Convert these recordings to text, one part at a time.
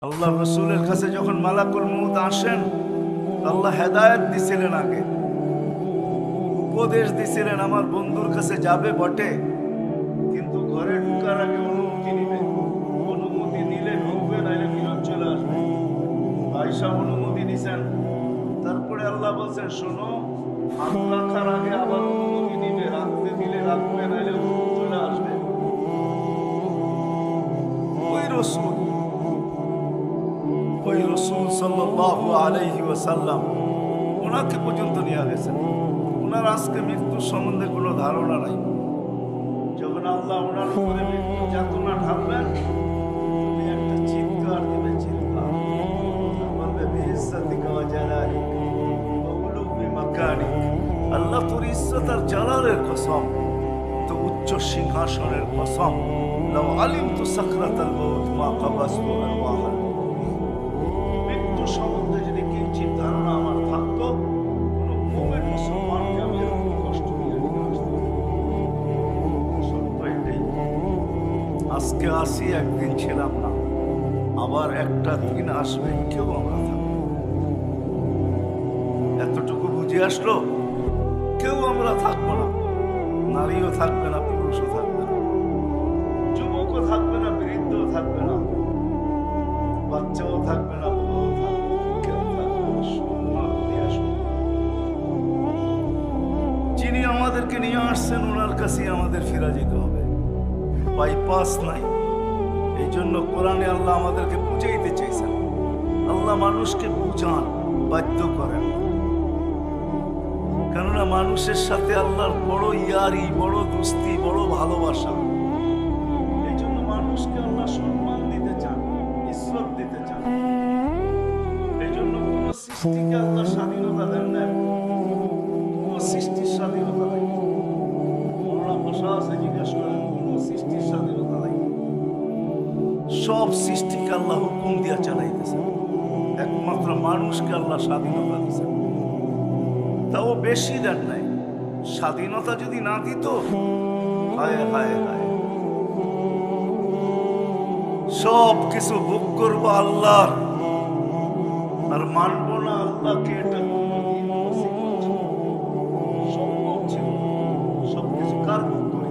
আল্লাহ রসুলের কাছে যখন মালাকুল মউত আসেন, আল্লাহ হেদায়েত দিছিলেন, আগে উপদেশ দিছিলেন আমার বন্ধুর কাছে যাবে বটে, কিন্তু ঘরে ঢুকার আগে অনুমতি নিবে। অনুমতি নিলে ঢুকবে, নাইলে ফিরত চলে আসবে। আয়েশা অনুমতি নিছেন। তারপরে আল্লাহ বলছেন, শোনো, হাত রাখার আগে আবার অনুমতি নিবে, রাখতে দিলে রাখবে, নাইলে চলে আসবে। ওই রসুল সাল্লাল্লাহু আলাইহি ওয়াসাল্লাম ওনাকে পর্যন্ত নিয়ে গেছেন। ওনার আজকে মৃত্যুর সম্বন্ধে কোনো ধারণা নাই। যখন আল্লাহ ওনার উপরে মৃত্যু যাতনা ঢালবেন, তুমি একটা চিৎকার দিবে, চিৎকার বলবে, বিইজ্জাতিকা ওয়া জালালিক ওয়া উলুবি মাকানিক। আল্লাহ তোর ইজ্জত আর জালালের কসম, তো উচ্চ সিংহাসনের কসম, লাউ আলিমতু সাকরাতাল মউত মা কাবাসতু আরওয়াহাল। মৃত্যু সম্বন্ধে যদি কিঞ্চিত ধারণা আমার থাকতো, কোনো মুমিন মুসলমানকে আমি এরকম কষ্ট দিয়ে নিয়ে আসতাম। সত্য এটাই। আজকে আসি, একদিন ছিলাম না, আবার একটা দিন আসবে, কেউ আমরা থাকবো। এতটুকু বুঝে আসলো, কেউ আমরা থাকবো না। নারীও থাকবে না, পুরুষও থাকবে না, যুবকও থাকবে না, বৃদ্ধও থাকবে না, বাচ্চাও থাকবে না, বুড়োও থাকবে না, কেউ থাকবে না, শূন্য দিয়ে আসবে। যিনি আমাদেরকে নিয়ে আসছেন, ওনার কাছে আমাদের ফিরে যেতে হবে, বাইপাস নাই। এই জন্য কোরআনে আল্লাহ আমাদেরকে বুঝাইতে চাইছেন। আল্লাহ মানুষকে বুঝান, বাধ্য করেন না। কেননা মানুষের সাথে আল্লাহর বড় ইয়ারি, বড় দোস্তি, বড় ভালোবাসা। এই জন্য মানুষকে আল্লাহ সম্মান দিতে চান, ইজ্জত দিতে চান। এই জন্য কোন সৃষ্টিকে আল্লাহ স্বাধীনতা দেন না। কোন সৃষ্টির স্বাধীনতা নাই। মৌলানা বসা আছে, জিজ্ঞেস করেন, কোন সৃষ্টির স্বাধীনতা নাই। সব সৃষ্টিকে আল্লাহ হুকুম দিয়া চালাইতেছেন। একমাত্র মানুষকে আল্লাহ স্বাধীনতা দিয়েছেন, তাও বেশি দেন নাই। স্বাধীনতা যদি না দিত, হায় হায় হায়, সব কিছু ভোগ করবো আল্লাহর, আর মানবো না আল্লাহকে, এটা কোনদিন পসিবল ছিল না, সম্ভব ছিল না। সবকিছু কার ভোগ করি?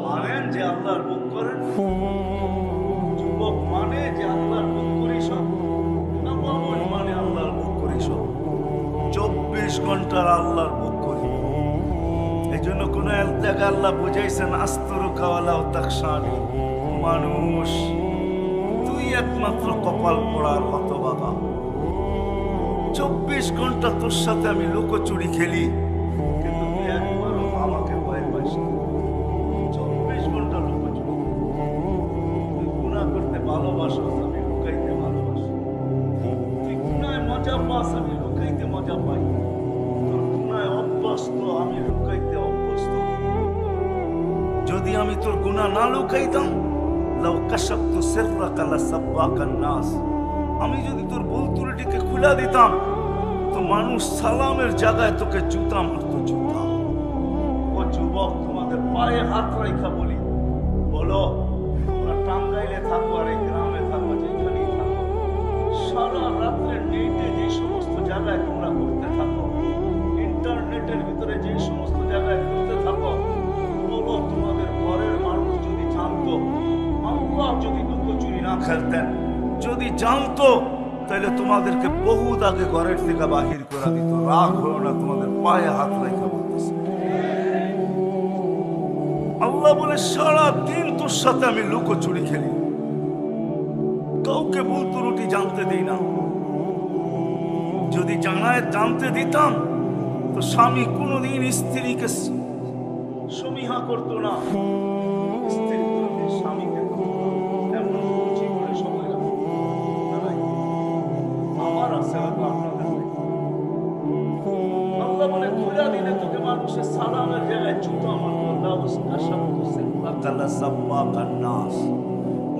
মানেন যে আল্লাহর ভোগ করেন? যুবক মানে যে আল্লাহর ভোগ করি সব? না, বাবন মানে আল্লাহর ভোগ করি সব। 24 ঘন্টার আল্লাহর ভোগ করি। এই জন্য কোন এক জায়গায় আল্লাহ বুঝাইছেন, আস্তরুকা ওয়ালা তাকশানি, মানুষ তুই একমাত্র কপাল পোড়ার হতভাগা। 24 ঘন্টা তোর সাথে আমি লুকোচুরি খেলি, কিন্তু তুই একবারও আমাকে ভয় পাইস না। 24 ঘন্টা লুকোচুরি। তুই গুনাহ করতে ভালোবাসো, আমি লুকাইতে ভালোবাসি। তুই গুনায় মজা পাস, আমি লুকাইতে মজা পাই। তোর গুনায় অভ্যস্ত, আমি লুকাইতে অভ্যস্ত। যদি আমি তোর গুনাহ না লুকাইতাম, লাউ কাশাফতু সিররাকা লাসাব্বাকান নাস, আমি যদি তোর ভুল ত্রুটিকে খুলে দিতাম, তো মানুষ সালামের জায়গায় তোকে জুতা মারতো, জুতা। ও যুবক, তোমাদের পায়ে হাত রাখা বলি, বলো, তোমরা টাঙ্গাইলে থাকো আর এই গ্রামে থাকো, যেখানেই থাকো, সারা রাত্রে নেটে যে সমস্ত জায়গায় তোমরা ঘুরতে থাকো, ইন্টারনেটের ভিতরে যে সমস্ত জায়গায় ঘুরতে থাকো, বলো, তোমাদের ঘরের মানুষ যদি জানতো, আল্লাহ যদি লুকোচুরি না খেলতেন, যদি জানতো, তাহলে তোমাদেরকে বহুত আগে ঘরের থেকে বাহির করে দিত। রাগ হলো না, তোমাদের পায়ে হাত রেখে বলতেছে। আল্লাহ বলে, সারা দিন তোর সাথে আমি লুকোচুরি খেলি, কাউকে ভুল ত্রুটি জানতে দিই না। যদি জানতে দিতাম, তো স্বামী কোনোদিন স্ত্রীকে সমীহা করতো না, স্ত্রী কোনোদিন স্বামীকে করতো না। এমন বুঝি করে সময় রাখতো না। ভাই, আমার আছে, হয়তো আপনাদের নেই। আল্লাহ বলে, খুলে দিলে তোকে মানুষের সালামের জায়গায় জুতা মারতো।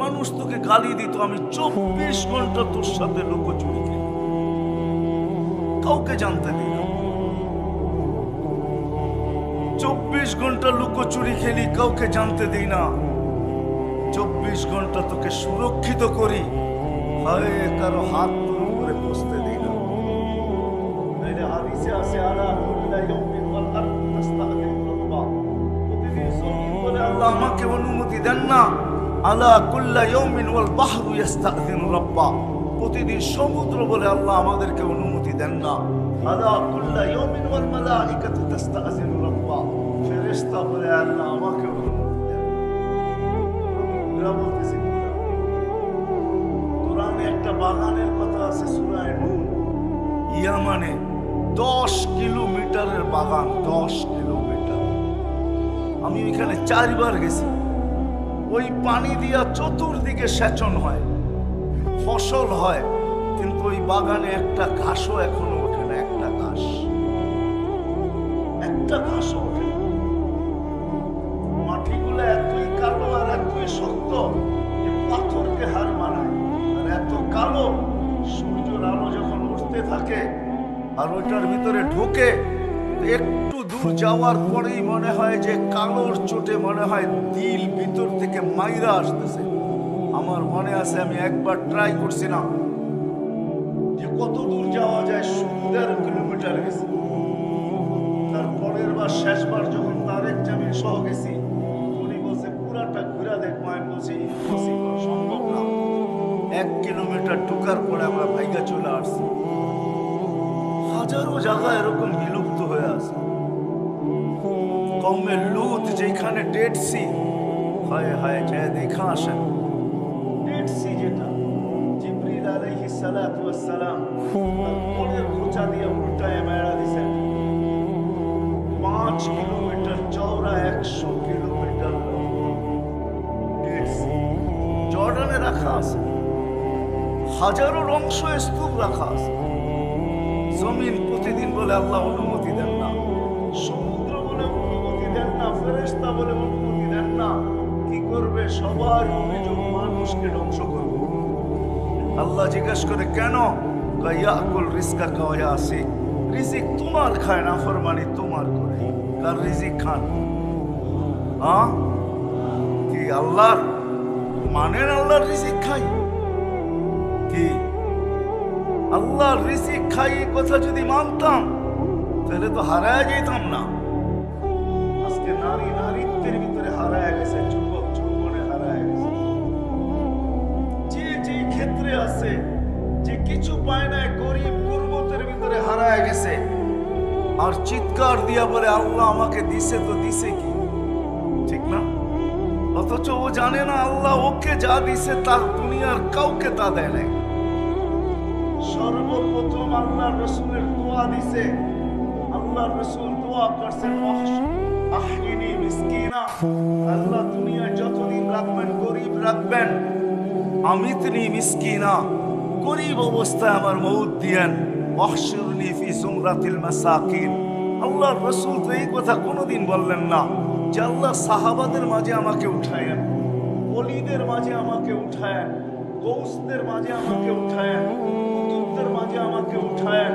মানুষ তোকে গালি দিত, আমি 24 ঘন্টা তোর সাথে লুকোচুরি খেলি, কাউকে জানতে দিই না। 24 ঘন্টা লুকোচুরি খেলি, কাউকে জানতে দিই না। 24 ঘন্টা তোকে সুরক্ষিত করি, হয় কারো হাত তোর উপরে বসতে দিই না। নাইলে হাদিসে আছে আলা কুল্লা ইয়াউমিন ওয়াল আরদু তাস্তাগফিরু রাব্বা, প্রতিদিন জমিন বলে আল্লাহ আমাকে অনুমতি দেন না। আলা কুল্লা ইয়াউমিন ওয়াল বাহরু ইস্তাযিনু রাব্বা, প্রতিদিন সমুদ্র বলে আল্লাহ আমাদেরকে অনুমতি দেন না। আলা কুল্লা ইয়াউমিন ওয়াল মালাইকাতু তাস্তাযিনু রাব্বা, ফেরেশতা বলে আল্লাহ আমাকে অনুমতি দেন। আমরা বলতেছি কোরআনে একটা বাগানের কথা আছে সূরা নূর, ইয়ামানে 10 কিলোমিটারের বাগান, 10 কিলোমিটার। আমি এখানে 4 বার গেছি। ওই পানি দিয়া চতুর্দিকে সেচন হয়, ফসল হয়, কিন্তু ওই বাগানে একটা ঘাসও এখনো ওঠে না, একটা ঘাসও ওঠে না। মাটিগুলো এতই কালো আর এতই শক্ত যে পাথরকে হার মানায়। আর এত কালো, সূর্যের আলো যখন উঠতে থাকে আর ওইটার ভিতরে ঢোকে, একটু দূর যাওয়ার পরেই মনে হয় যে কালোর চোটে মনে হয় দিল ভিতর থেকে মাইরা আসতেছে। আমার মনে আছে আমি একবার ট্রাই করছিলাম যে কত দূর যাওয়া যায়, 17 কিলোমিটার গেছি। তারপরের বার শেষবার যখন তারেক জামিল সহ গেছি, উনি বলছে পুরাটা ঘুরা দেখবো। আমি বলছি ইম্পসিবল, সম্ভব না। 1 কিলোমিটার ঢোকার পরে আমরা ভাইগা চলে আসছি। হাজারো জায়গা এরকম বিলুপ্ত হয়ে আছে। কওমে লূত যেখানে ডেড সি, হায় হায় যায় দেখা আসেন। ডেড সি যেটা জিবরিল আলাইহিস সালাতু ওয়াস সালাম পরের খোঁচা দিয়ে উল্টায় মেরা দিয়েছেন। 5 কিলোমিটার চওড়া, 100 কিলোমিটার ডেড সি জর্ডানে রাখা আছে। হাজারো অংশ স্তূপ রাখা আছে। জমিন প্রতিদিন বলে আল্লাহ অনুমতি দেন না, সমুদ্র বলে অনুমতি দেন না, ফেরেশতা বলে অনুমতি দেন না। কি করবে? সবার অভিযোগ মানুষকে ধ্বংস করবে। আল্লাহ জিজ্ঞাসা করে কেন? ইয়াকুল রিজকা ওয়া ইয়াসি, রিজিক তোমার খায় না, ফরমানি তোমার করে। কার রিজিক খান? কি আল্লাহর? মানেন আল্লাহর রিজিক খাই? কি আল্লাহর রিজিক খাই কথা যদি মানতাম তাহলে তো হারায় যেতাম না। আজকে নারী নারীত্বের ভিতরে হারায় গেছে, যুবক যৌবনে হারায় গেছে। যে যে ক্ষেত্রে আছে, যে কিছু পায় না, গরিব গুরবতের ভিতরে হারায় গেছে। আর চিৎকার দিয়া বলে আল্লাহ আমাকে দিছে, তো দিছে কি? ঠিক না? অথচ ও জানে না আল্লাহ ওকে যা দিছে তার দুনিয়ার কাউকে তা দেয় নাই। সর্বপ্রথম আল্লাহর রাসূলের দোয়া দিছে। আল্লাহর রাসূল দোয়া করছেন আহইনি মিসকিনা, আল্লাহ দুনিয়ায় যতদিন রাখবেন গরিব রাখবেন। আমিতনি মিসকিনা, গরিব অবস্থায় আমার মউত দিয়েন। ওয়াহশুরনি ফি জুমরাতিল মাসাকিন, আল্লাহর রাসূল তো এই কথা কোনোদিন বললেন না যে আল্লাহ সাহাবাদের মাঝে আমাকে উঠায়েন, ওলিদের মাঝে আমাকে উঠায়েন, গৌসদের মাঝে আমাকে উঠায়েন, কুতুবদের মাঝে আমাকে উঠায়েন,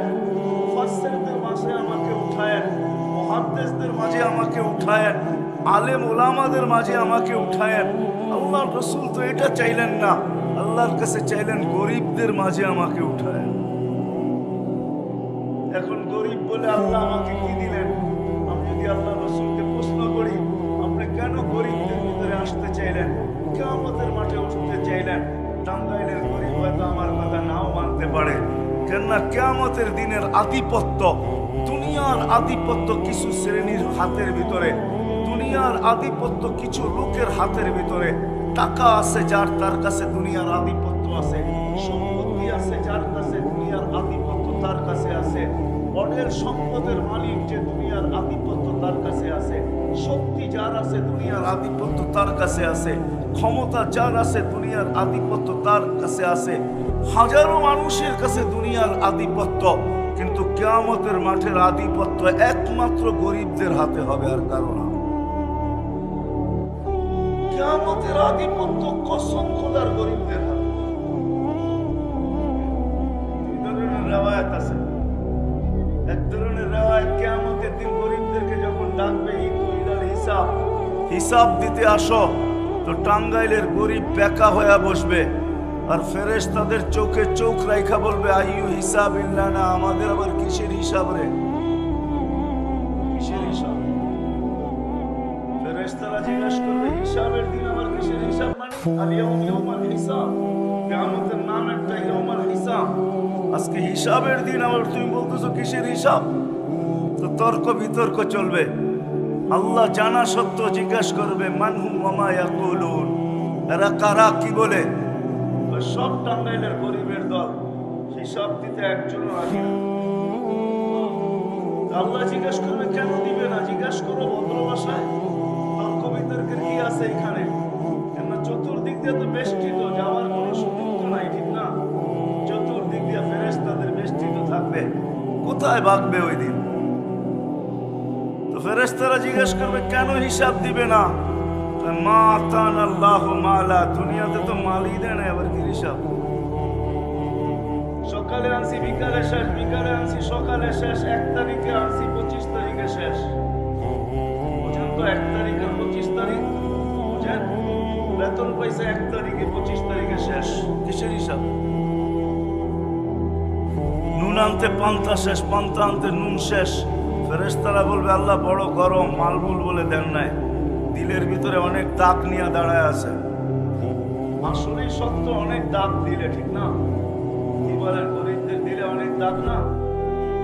মুফাসসিরদের মাঝে আমাকে উঠায়েন, মুহাদ্দিসদের মাঝে আমাকে উঠায়েন, আলেম ওলামাদের মাঝে আমাকে উঠায়েন। আল্লাহর রাসূল তো এটা চাইলেন না, আল্লাহর কাছে চাইলেন গরিবদের মাঝে আমাকে উঠায়েন। এখন গরিব বলে আল্লাহ আমাকে কি দিলেন? আমি যদি আল্লাহর রাসূলকে প্রশ্ন করি আপনি কেন গরিবদের ভিতরে আসতে চাইলেন, কিয়ামতের মাঠে উঠতে চাইলেন, টাঙ্গাইলের গরিব হয়তো আমার কথা নাও মানতে পারে। কেননা কিয়ামতের দিনের আধিপত্য, দুনিয়ার আধিপত্য কিছু শ্রেণীর হাতের ভিতরে, দুনিয়ার আধিপত্য কিছু লোকের হাতের ভিতরে। টাকা আছে যার, তার কাছে দুনিয়ার আধিপত্য আছে। সম্পত্তি আছে যার কাছে, দুনিয়ার আধিপত্য তার কাছে আছে। অঢেল সম্পদের মালিক যে, দুনিয়ার আধিপত্য তার কাছে আছে। শক্তি যার আছে, দুনিয়ার আধিপত্য তার কাছে আছে। ক্ষমতা যার আছে, দুনিয়ার আধিপত্য তার কাছে আছে। হাজারো মানুষের কাছে দুনিয়ার আধিপত্য, কিন্তু কিয়ামতের মাঠের আধিপত্য একমাত্র গরিবদের হাতে হবে, আর কারো না। কিয়ামতের আধিপত্য কসম খোদার গরিবদের হাতে। দুই ধরনের রিওয়ায়াত আছে। এক ধরনের রিওয়ায়াত কিয়ামতের দিন গরিবদেরকে যখন ডাকবে, হিসাব দিতে আসো, তো টাঙ্গাইলের গরিব বেকা হয়ে বসবে, আর ফেরেশতাদের চোখে চোখ রাইখা বলবে আইয়ু হিসাব ইল্লা না, আমাদের আবার কিসের হিসাব রে, কিসের হিসাব? ফেরেশতারা জিজ্ঞাসা করবে হিসাবের দিন আবার কিসের হিসাব? মানে আল ইয়াউমাল হিসাব, কিয়ামতের নাম একটা ইয়াউমাল হিসাব। আজকে হিসাবের দিন আবার তুমি বলতেছো কিসের হিসাব? তো তর্ক বিতর্ক চলবে। আল্লাহ জানা সত্ত্বেও জিজ্ঞাসা করবে মানহুম ওয়া মা ইয়াকুলুন, এরা কারা, কি বলে? সব টাঙ্গাইলের গরিবের দল হিসাব দিতে একজনও রাজি না। আল্লাহ জিজ্ঞাসা করবে কেন দিবে না? জিজ্ঞাসা করো ভদ্র ভাষায়। তর্ক বিতর্কের কি আছে এখানে? কেন চতুর্দিক দিয়ে তো বেষ্টিত, যাওয়ার কোনো সুযোগ তো নাই, ঠিক না? চতুর্দিক দিয়ে ফেরেশতাদের বেষ্টিত থাকবে, কোথায় ভাগবে ওই দিন? তো ফেরেশতারা জিজ্ঞাসা করবে কেন হিসাব দিবে না? মা আতানা আল্লাহু মালা, দুনিয়াতে তো মালই দেয় না, আবার কি হিসাব? সকালে আনছি বিকালে শেষ, বিকালে আনছি সকালে শেষ, 1 তারিখে আনছি 25 তারিখে শেষ। বুঝেন তো, 1 তারিখে 25 তারিখ, বুঝেন? বেতন পয়সা 1 তারিখে 25 তারিখে শেষ, কিসের হিসাব? নুন আনতে পান্তা শেষ, পান্তা আনতে নুন শেষ। ফেরেশতারা বলবে আল্লাহ বড় গরম, মালমুল বলে দেন নাই, দিলের ভিতরে অনেক দাগ নিয়ে দাঁড়ায় আছে। আসলেই সত্য, অনেক দাগ দিলে, ঠিক না? কি বলেন, গরিবদের দিলে অনেক দাগ না?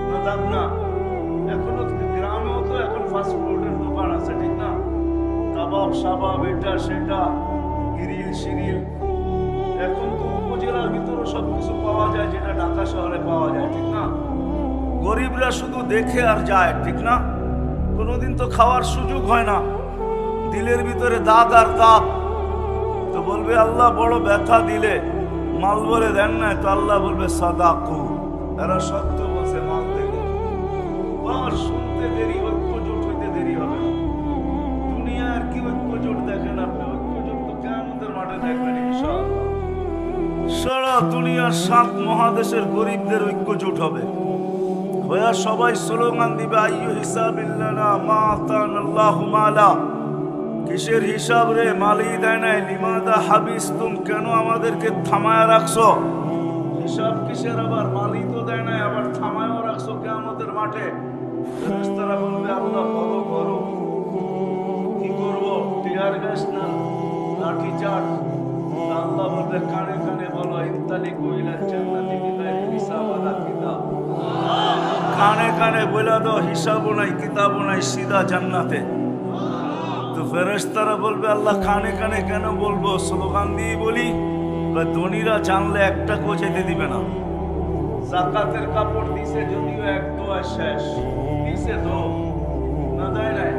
না দাগ না? এখনো গ্রামেও তো এখন ফাস্ট ফুডের দোকান আছে, ঠিক না? কাবাব সাবাব, এটা সেটা, গ্রিল সিরিল, এখন তো উপজেলার ভিতরে সবকিছু পাওয়া যায় যেটা ঢাকা শহরে পাওয়া যায়, ঠিক না? গরিবরা শুধু দেখে আর যায়, ঠিক না? কোনোদিন তো খাওয়ার সুযোগ হয় না, দিলের ভিতরে দাগ আর দাগ। তো বলবে আল্লাহ বড় ব্যথা দিলে, মাল বলে দেন না, তো আল্লাহ বলবে সাদাকু, এরা সত্য বলছে, মাল দেবে। আর শুনতে দেরি, ঐক্য জোট হইতে দেরি হবে না। দুনিয়ার কি ঐক্য জোট দেখেন আপনি? ঐক্য জোট তো কিয়ামতের মাঠে দেখবেন ইনশাআল্লাহ। সারা দুনিয়ার 7 মহাদেশের গরিবদের ঐক্য জোট হবে, হইয়া সবাই স্লোগান দিবে আইয়ু হিসাবিল্লানা মা আতানা আল্লাহু মালা, কিসের হিসাব রে, মালই দেয় নাই, লিমাদা হাবিসতুম, কেন আমাদেরকে থামায়া রাখছো? হিসাব কিসের আবার? মালই তো দেয় নাই, আবার থামায়াও রাখছো কিয়ামতের মাঠে। ফেরেশতারা বলবে আল্লাহ বলো করো, কি করব? টিয়ার গ্যাস না লাঠি চার্জ? আল্লাহ বলবে কানে কানে বলো ইনতালিকু ইলাল জান্নাতি বিগাইরি হিসাব ওয়ালা কিতাব, কানে কানে বলে দাও হিসাবও নাই কিতাবও নাই, সিধা জান্নাতে। তো ফেরেশতারা বলবে আল্লাহ কানে কানে কেন বলবো? স্লোগান দিয়ে বলি, ধনীরা জানলে একটা কো যেতে দিবে না। যাকাতের কাপড় দিছে যদিও এক দোয়া শেষ, দিছে তো না দেয় নাই?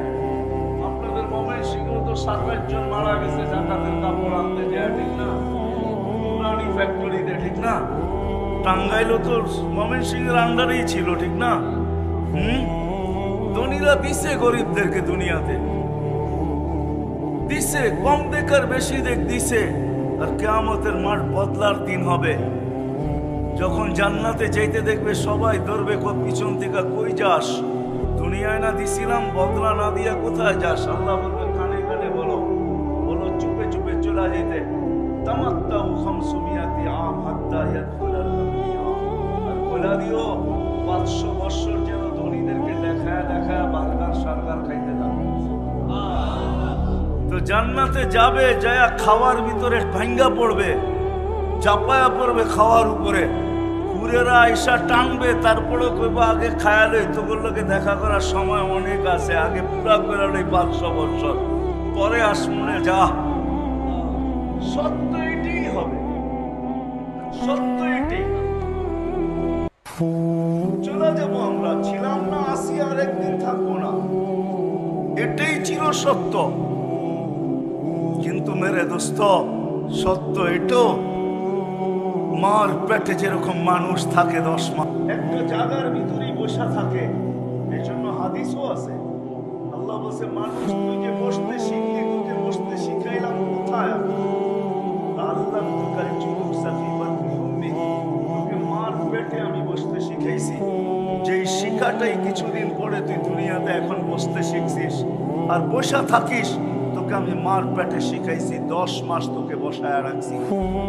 আপনাদের ময়মনসিংহ তো 27 জন মারা গেছে যাকাতের কাপড় আনতে যায়, ঠিক না? পুরানি ফ্যাক্টরিতে, ঠিক না? টাঙ্গাইলও তো ময়মনসিংহের আন্ডারেই ছিল, ঠিক না? ধনীরা দিছে গরিবদেরকে, দুনিয়াতে দিছে, কম দেখার বেশি দেখ দিছে। আর কিয়ামতের মাঠ বদলার দিন হবে, যখন জান্নাতে যাইতে দেখবে সবাই ধরবে পিছন থেকে, কই যাস? দুনিয়ায় না দিছিলাম, বদলা না দিয়া কোথায় যাস? আল্লাহ বলবে কানে কানে বলো, বলো চুপে চুপে চলে যেতে। তামাত্তাউ 500 আম হাত্তা ইয়াদখুলাল আমিয়া, আর বলে দিও 500 বছর যেন ধনীদেরকে দেখায় দেখায় বার্গার সার্গার খাইতে থাকো। তো জান্নাতে যাবে, যায়া খাওয়ার ভিতরে ভাঙ্গা পড়বে, চাপায়া পড়বে খাওয়ার উপরে, হুরেরা আইসা টানবে, তারপরে কইবা আগে খায়ালে তো বললোকে দেখা করার সময় অনেক আছে, আগে পুরা করে 500 বছর পরে আসমনে যা। সত্য এটাই হবে, সত্য এটাই। চলে যাবো আমরা, ছিলাম না, আসি, আর একদিন থাকবো না, এটাই চির সত্য। কিন্তু মেরে দোস্ত, সত্য এটো, মার পেটে যেরকম মানুষ থাকে 10 মাস একটা জায়গার ভিতরেই বসা থাকে, এই জন্য হাদিসও আছে। আল্লাহ বলছে মানুষ তুই যে বসতে শিখলি, তোকে বসতে শিখাইলাম কোথায়? আল্লাহ তোকে মার পেটে আমি বসতে শিখাইছি, যেই শিখাটাই কিছুদিন পরে তুই দুনিয়াতে এখন বসতে শিখছিস আর বসা থাকিস, তোকে তোকে আমি মার পেটে শিখাইছি, 10 মাস তোকে বসায় রাখছি,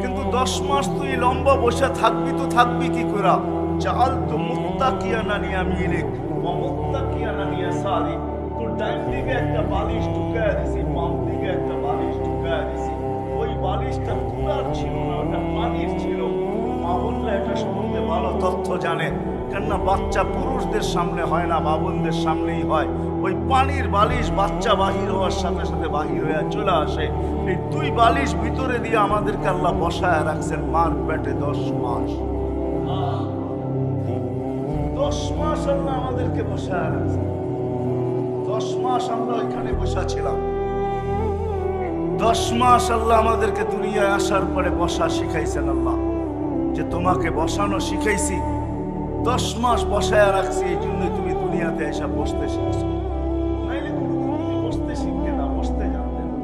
কিন্তু 10 মাস তুই লম্বা বসে থাকবি তো থাকবি কি করে? চাল তো মুত্তাকিয়ানা ইয়ামিনিক ওয়া মুত্তাকিয়ানা ইয়াসারিক, তোর ডাইন দিকে একটা বালিশ ঢুকায় দিছি, বাম দিকে একটা বালিশ ঢুকায় দিছি। ওই বালিশটা তুলার ছিল না, ওটা পানির ছিল। মা বললে এটা সম্বন্ধে ভালো তথ্য জানে, কেননা বাচ্চা পুরুষদের সামনে হয় না, মা বোনদের সামনেই হয়। ওই পানির বালিশ বাচ্চা বাহির হওয়ার সাথে সাথে বাহির হয়ে চলে আসে। এই 2 বালিশ ভিতরে দিয়ে আমাদেরকে আল্লাহ বসায় রাখছেন মার পেটে 10 মাস। 10 মাস আল্লাহ আমাদেরকে বসায় রাখছেন। 10 মাস আমরা ওইখানে বসা ছিলাম। 10 মাস আল্লাহ আমাদেরকে দুনিয়ায় আসার পরে বসা শিখাইছেন। আল্লাহ যে তোমাকে বসানো শিখাইছি, 10 মাস বসায় রাখছি, এই জন্যই তুমি দুনিয়াতে এসে বসতে শিখছো। নাইলে কোনোদিন তুমি বসতে শিখতে না, বসতে জানতে না।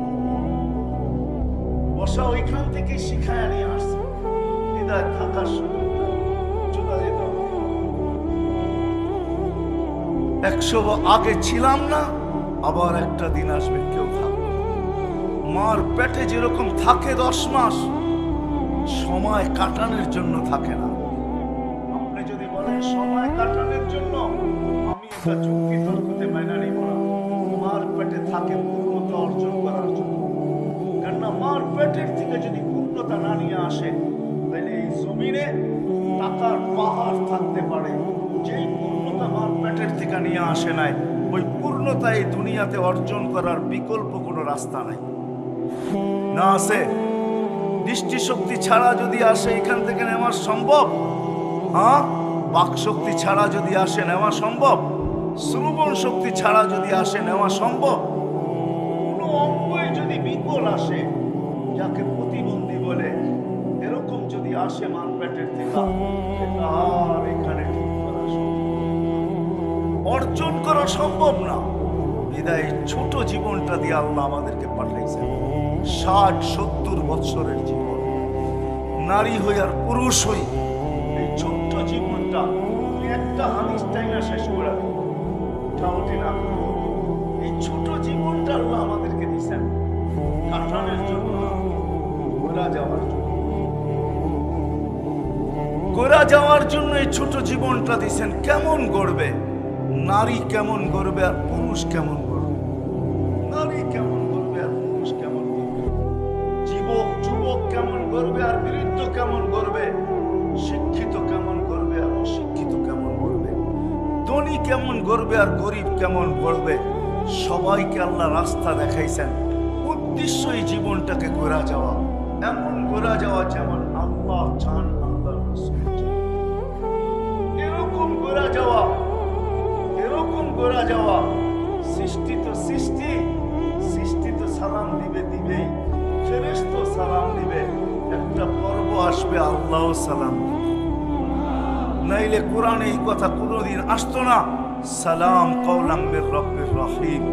বসা ওইখান থেকে শিখায় নিয়ে আসছে। হৃদয় থাকার সুযোগ নাই, চলে যেত। 100 আগে ছিলাম না, আবার একটা দিন আসবে কেউ থাকবে। মার পেটে যেরকম থাকে 10 মাস, সময় কাটানোর জন্য থাকে না। আপনি যদি বলেন সময় কাটানোর জন্য, আমি এটা যুক্তি তর্কতে মাইনা নিব না। মার পেটে থাকে পূর্ণতা অর্জন করার জন্য। কেননা মার পেটের থেকে যদি পূর্ণতা না নিয়ে আসে, তাহলে এই জমিনে টাকার পাহাড় থাকতে পারে। যেই পূর্ণতা মার পেটের থেকে নিয়ে আসে নাই, ওই পূর্ণতা এই দুনিয়াতে অর্জন করার বিকল্প কোনো রাস্তা নাই। না আছে? দৃষ্টিশক্তি ছাড়া যদি আসে এখান থেকে নেওয়া সম্ভব? হ্যাঁ, বাক শক্তি ছাড়া যদি আসে নেওয়া সম্ভব? শ্রবণ শক্তি ছাড়া যদি আসে নেওয়া সম্ভব? কোনো অঙ্গই যদি বিকল আসে, যাকে প্রতিবন্ধী বলে, এরকম যদি আসে মান পেটের থেকে, আর এখানে ঠিক করা অর্জন করা সম্ভব না। বিদায় ছোট জীবনটা দিয়ে আল্লাহ আমাদেরকে পাঠাইছেন। 60-70 বছরের জীবন, নারী হই আর পুরুষ হই, এই ছোট্ট জীবনটা একটা হাদিস টাইনা শেষ করে মোটামুটি না। এই ছোট জীবনটা আল্লাহ আমাদেরকে দিয়েছেন কাটানোর জন্য, গোরা যাওয়ার জন্য। গোরা যাওয়ার জন্য এই ছোট জীবনটা দিয়েছেন। কেমন গড়বে নারী, কেমন গড়বে আর পুরুষ কেমন গড়বে? নারী কেমন গড়বে আর পুরুষ কেমন গড়বে? যুবক কেমন গড়বে আর বৃদ্ধ কেমন গড়বে? শিক্ষিত কেমন গড়বে আর অশিক্ষিত কেমন গড়বে? ধনী কেমন গড়বে আর গরিব কেমন গড়বে? সবাইকে আল্লাহ রাস্তা দেখাইছেন। উদ্দেশ্য এই জীবনটাকে গোরা যাওয়া, এমন গোরা যাওয়া যেমন আল্লাহ চান, আল্লাহ রাসূল চান। এরকম গোরা যাওয়া, এরকম গোরা যাওয়া। সৃষ্টি তো সৃষ্টি তো সালাম দিবেই, ফেরেশতা সালাম দিবে। একটা পর্ব আসবে আল্লাহ সালাম দিবে, নাইলে কোরআনে এই কথা কোনোদিন আসতো না। সালাম কাওলাম মির রাব্বির রহিম,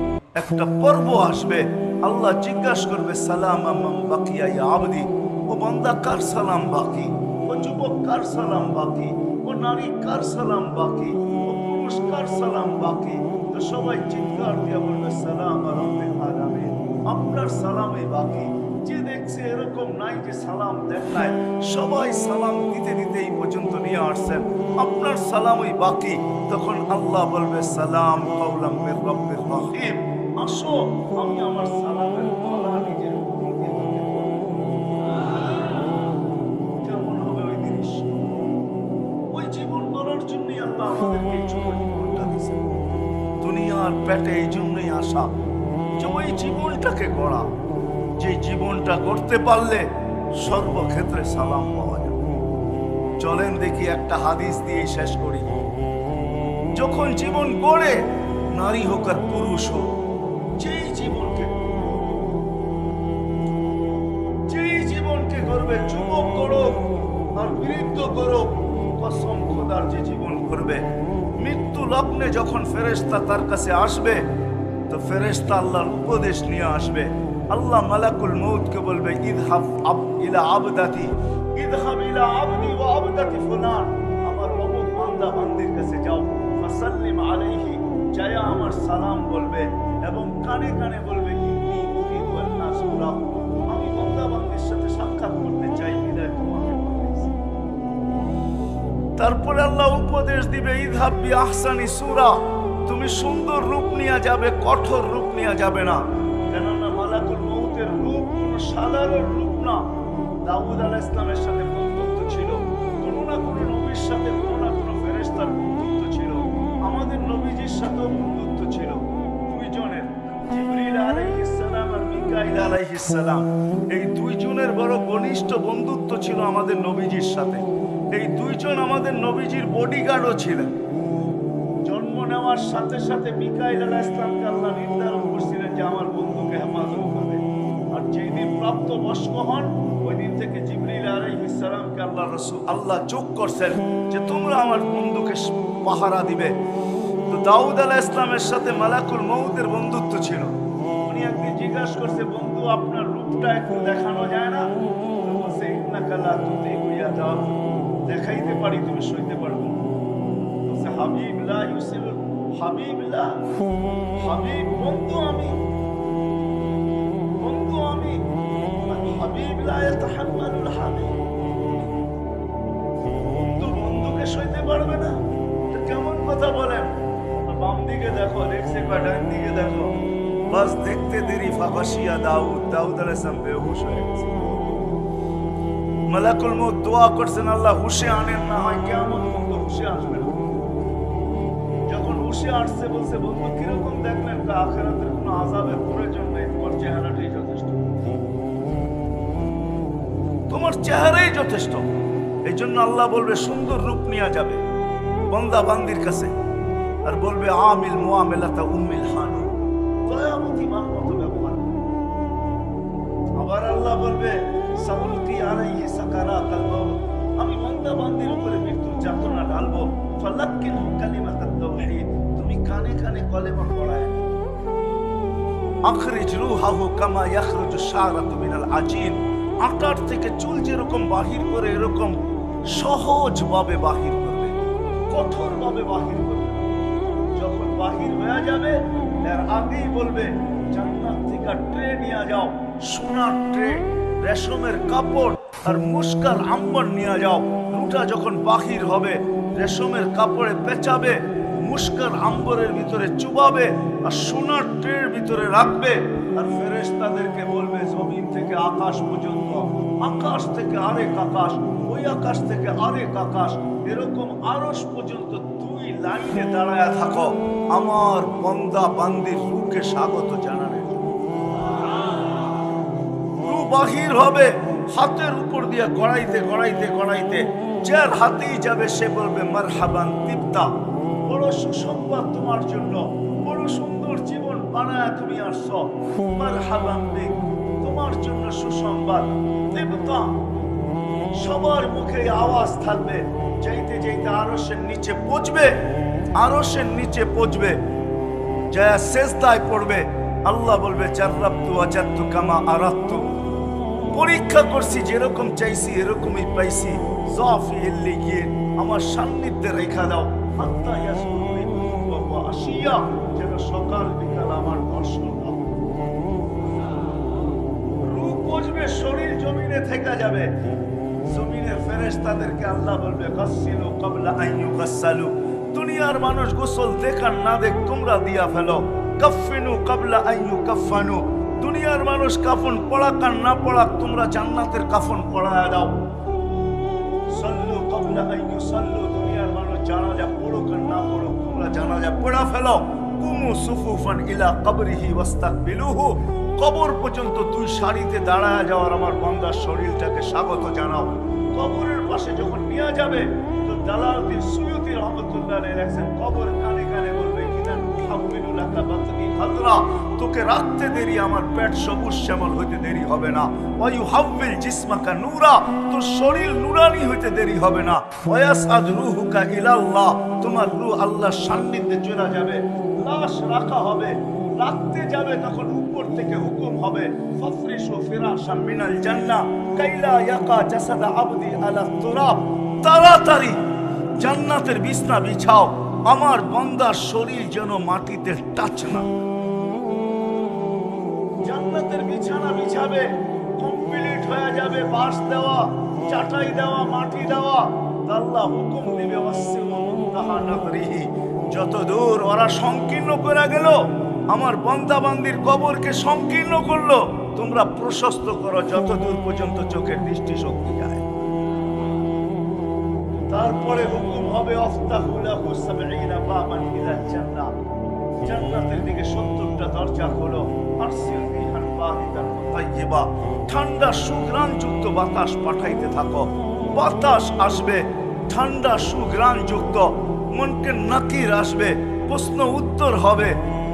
একটা পর্ব আসবে, আল্লাহ জিজ্ঞাসা করবে সালাম মান বাকিয়া ইয়া আবদি, ও বান্দা কার সালাম বাকি? ও যুবক কার সালাম বাকি? ও নারী কার সালাম বাকি? ও পুরুষ কার সালাম বাকি? তো সবাই চিৎকার দিয়ে বলবে সালাম রাব্বিল আলামিন, আপনার সালামই বাকি। যে দেখছে এরকম নাই যে সালাম দেন নাই, সবাই সালাম দিতে দিতে এই পর্যন্ত নিয়ে আসছেন, আপনার সালামই বাকি। তখন আল্লাহ বলবে সালাম কাওলাম মির রাব্বির রহিম, আসো আমি আমার সালামের গলা নিজের মুখে বলবো। কেমন হবে ওই দৃশ্য? ওই জীবন গড়ার জন্যই আল্লাহ আমাদেরকে এই ছোট জীবনটা দিয়েছেন। দুনিয়ার পেটে এই জন্যই আসা যে ওই জীবনটাকে গড়া, যে জীবনটা করতে পারলে সর্বক্ষেত্রে সালাম পাওয়া যাবে। চলেন দেখি একটা হাদিস দিয়ে শেষ করি। যখন জীবন গড়ে, নারী হোক আর পুরুষ হোক, যেই জীবনকে গড়বে, যুবক গড়ুক আর বৃদ্ধ গড়ুক, কসম খোদার যে জীবন করবে, মৃত্যু লগ্নে যখন ফেরেশতা তার কাছে আসবে, তো ফেরেশতা আল্লাহর উপদেশ নিয়ে আসবে। আল্লাহ মালাকুল মউতকে বলবে ইযহাব ইলা আবদাতি, ইযহাব ইলা আবদি ওয়া আবদাতি ফুলান, আমার অমুক বান্দা বান্দির কাছে যাও, ফাসাল্লিম আলাইহি, যায় আমার সালাম বলবে এবং কানে কানে বলবে ইন্নী উরিদু লিকাউলাহু, আমি বান্দা বান্দির সাথে সাক্ষাৎ করতে চাই, বিদায় তোমাকে পাঠাইছি। তারপরে আল্লাহ উপদেশ দিবে, ইযহাব বিআহসানি সূরা, তুমি সুন্দর রূপ নিয়ে যাবে, কঠোর রূপ নিয়ে যাবে না। কেননা মালাকুল মউতের রূপ কোনো সাধারণ রূপ না। দাউদ আলাইহিস সালামের সাথে বন্ধুত্ব ছিল, কোনো না কোনো নবীর সাথে কোনো না কোনো ফেরেশতার বন্ধুত্ব ছিল, আমাদের নবীজির সাথেও বন্ধুত্ব ছিল দুইজনের, জিবরিল আলাইহিস সালাম আর মিকাইল আলাইহিস সালাম। এই দুইজনের বড় ঘনিষ্ঠ বন্ধুত্ব ছিল আমাদের নবীজির সাথে। এই দুইজন আমাদের নবীজির বডিগার্ডও ছিলেন। জন্ম নেওয়ার সাথে সাথে মিকাইল আলাইহিস সালামকে আল্লাহ নির্ধারণ করছিলেন যে আমার বন্ধুকে হেফাজত করবে। আর যেই দিন প্রাপ্ত বয়স্ক হন, ওই দিন থেকে জিবরিল আলাইহিস সালামকে আল্লাহ যোগ করছেন যে তোমরা আমার বন্ধুকে পাহারা দিবে। তো দাউদ আলাইহিস সালামের সাথে মালাকুল মউতের বন্ধুত্ব ছিল। উনি একদিন জিজ্ঞাসা করছে, বন্ধু আপনার রূপটা একটু দেখানো যায় না? বলছে, ইন্নাকা লা তুতিকু ইয়া দাউদ, দেখাইতে পারি, তুমি সইতে পারবে না। বলছে, হাবিব লা ইউসিল, হাবিব লা, হাবিব বন্ধু আমি, বন্ধু আমি, হাবিব লা ইয়াতাহাম্মালুল হাবিব, বন্ধু বন্ধুকে সইতে পারবে না? তো কেমন কথা বলেন? বাম দিকে দেখো, দেখছে বা ডান দিকে দেখো, বাস দেখতে দেরি ফাবাসিয়া দাউদ, দাউদ আলাইহিস সালাম বেহুশ হয়ে গেছে। মালাকুল মউত দোয়া করছেন, আল্লাহ হুশে আনেন, না হয় কিয়ামত পর্যন্ত হুশে আসবে না। যখন হুশে আসছে বলছে, বন্ধু কিরকম দেখলেন? আখিরাতের কোনো আযাবের প্রয়োজন নেই, তোমার চেহারাটাই যথেষ্ট, তোমার চেহারাই যথেষ্ট। এই জন্য আল্লাহ বলবে সুন্দর রূপ নিয়ে যাবে বান্দা বান্দির কাছে, আর বলবে আমিল মুআমিলাতা উম্মিল হানু, দয়ামতী মার মতো ব্যবহার। আবার আল্লাহ বলবে সাউলকি আলাইহি সাকারাতাল মাউত, আমি বান্দা বান্দির উপরে মৃত্যুর যাতনা ঢালবো। ফালাক্কিনহু কালিমাতাত তাওহীদ, তুমি কানে কানে কলেমা পড়ায়। আখরিজ রূহাহু কামা ইয়াখরুজু শারাতু মিনাল আজিন, আটার থেকে চুল যেরকম বাহির করে এরকম সহজভাবে বাহির করবে, কঠোরভাবে বাহির করবে। যখন বাহির হয়ে যাবে এর আগেই বলবে, জান্নাত থেকে ট্রে নিয়ে যাও, সোনার ট্রে, রেশমের কাপড় আর মুস্কার আম্বর নিয়ে যাও। রুটা যখন বাহির হবে রেশমের কাপড়ে পেঁচাবে, মুস্কার আম্বরের ভিতরে চুবাবে আর সোনার ট্রের ভিতরে রাখবে। আর ফেরেশতাদেরকে বলবে জমিন থেকে আকাশ পর্যন্ত, আকাশ থেকে আরেক আকাশ, ওই আকাশ থেকে আরেক আকাশ, এরকম আরশ পর্যন্ত দুই লাইনে দাঁড়ায় থাকো আমার বান্দা বান্দির রূহকে স্বাগত জানানোর জন্য। রূহ বাহির হবে, হাতের উপর দিয়ে গড়াইতে গড়াইতে গড়াইতে যার হাতেই যাবে সে বলবে মারহাবান তিবতা, বড় সুসংবাদ তোমার জন্য, বড় সুন্দর জীবন বানায় তুমি আসছো, মারহাবান বিক, তোমার জন্য সুসংবাদ। তিবতা, সবার মুখে আওয়াজ থাকবে। যাইতে যাইতে আরশের নিচে পৌঁছবে, আরশের নিচে পৌঁছবে, যা সেজদায় পড়বে। আল্লাহ বলবে জাররাবতু ওয়াজাদতু কামা আরাদতু, পরীক্ষা করছি, যেরকম চাইছি এরকমই পাইছি। জাফি ইল্লিগিয়ে আমার সান্নিধ্যে রেখা দাও, হাত্তা ইয়াসুরুনি ওয়া আশিয়া, যেন সকাল বিকাল আমার দর্শন দাও। রূহ পৌঁছবে, শরীর জমিনে থেকে যাবে। জমিনের ফেরেশতাদেরকে আল্লাহ বলবে গাসসিলু ক্বাবলা আন ইউগাসসালু, দুনিয়ার মানুষ গোসল দেখার না দেখ তোমরা দিয়া ফেলো। কাফফিনু ক্বাবলা আন ইউকাফফানু, দুনিয়ার মানুষ কাফন পড়াক আর না পড়াক তোমরা জান্নাতের কাফন পড়ায়া দাও। সাল্লু ক্বাবলা আন ইউসাল্লু, দুনিয়ার মানুষ জানাজা পড়ুক আর না পড়ুক তোমরা জানাজা পড়া ফেলো। কুমু সুফুফান ইলা কবরিহি ওয়াস্তাকবিলুহু, কবর পর্যন্ত দুই সারিতে দাঁড়ায় যাওয়ার আমার বান্দার শরীরটাকে স্বাগত জানাও। কবরের পাশে যখন নিয়ে যাবে তো জালালউদ্দিন সুয়ুতী রহমাতুল্লাহ আলাইহি লেখেন, কবর কানে কানে বলবে কিদান হাবিলু লাকা বাতনি খাদরা, তোকে রাখতে দেরি আমার পেট সবুজ শ্যামল হইতে দেরি হবে না। ওয়া ইউহাব্বিল জিসমাকা নূরা, তোর শরীর নূরানি হইতে দেরি হবে না। ওয়া ইয়াসআদ রূহুকা ইলাল্লাহ, তোমার রূহ আল্লাহর সান্নিধ্যে চলে যাবে। লাশ রাখা হবে, রাখতে যাবে তখন উপর থেকে হুকুম হবে ফাফরিশু ফিরাশাম মিনাল জান্নাহ কাইলা ইয়াকা জাসাদ আবদি আলা তুরাব, তাড়াতাড়ি জান্নাতের বিছনা বিছাও, আমার বান্দার শরীর যেন মাটিতে টাচ না। জান্নাত জান্নাতের বিছানা বিছাবে, কমপ্লিট হয়ে যাবে, বাঁশ দেওয়া, চাটাই দেওয়া, মাটি দেওয়া। আল্লাহ হুকুম দিবে যত দূর ওরা সংকীর্ণ করে গেল, আমার বান্দা বান্দির কবরকে সংকীর্ণ করলো, তোমরা প্রশস্ত করো যত দূর পর্যন্ত চোখের দৃষ্টি শক্তি যায়। তারপরে হুকুম হবে জান্নাতের দিকে 70টা দরজা খোলো, ঠান্ডা সুঘ্রাণ যুক্ত বাতাস পাঠাইতে থাকো। বাতাস আসবে ঠান্ডা সুঘ্রাণ যুক্ত, মনকে নাকির আসবে, প্রশ্ন উত্তর হবে,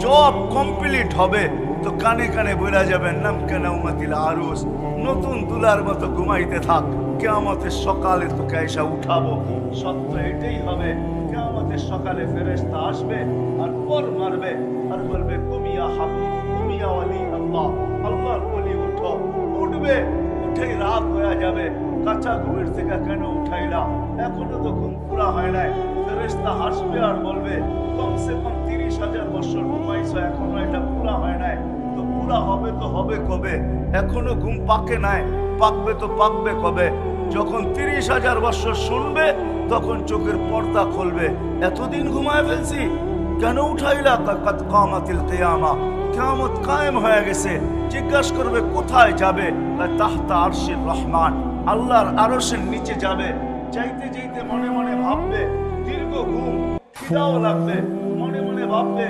জব কমপ্লিট হবে। তো কানে কানে বলা যাবেন নাম কেন উমাতিল আরুস, নতুন দুলার মতো ঘুমাইতে থাক, কিয়ামতের সকালে তোকে এসে উঠাবো। সত্য এটাই হবে, কিয়ামতের সকালে ফেরেশতা আসবে আর পর মারবে আর বলবে কুমিয়া হাবিব, কুমিয়া ওয়ালি আল্লাহ, আল্লাহর ওলি উঠো। উঠবে, উঠেই রাত হয়ে যাবে, কাঁচা ঘুমের থেকে কেন উঠাইলা, এখনো তো ঘুম পুরা হয় নাই। ফেরেশতা হাসবে আর বলবে কমসে কম 30,000 বছর ঘুমাইছো, এখনো এটা পুরা হয় নাই। তো পুরা হবে তো হবে কবে, এখনো ঘুম পাকে নাই, পাকবে তো পাকবে কবে। যখন 30,000 বছর শুনবে তখন চোখের পর্দা খুলবে, এতদিন ঘুমায় ফেলছি কেন উঠাইলা, কামাতিল কিয়ামা, কিয়ামত কায়েম হয়ে গেছে। জিজ্ঞাসা করবে কোথায় যাবে, তাহতা আরশির রহমান, আল্লাহর আরশের নিচে যাবে। যাইতে যাইতে মনে মনে ভাববে, দীর্ঘ ঘুম, খিদাও লাগবে, মনে মনে ভাববে।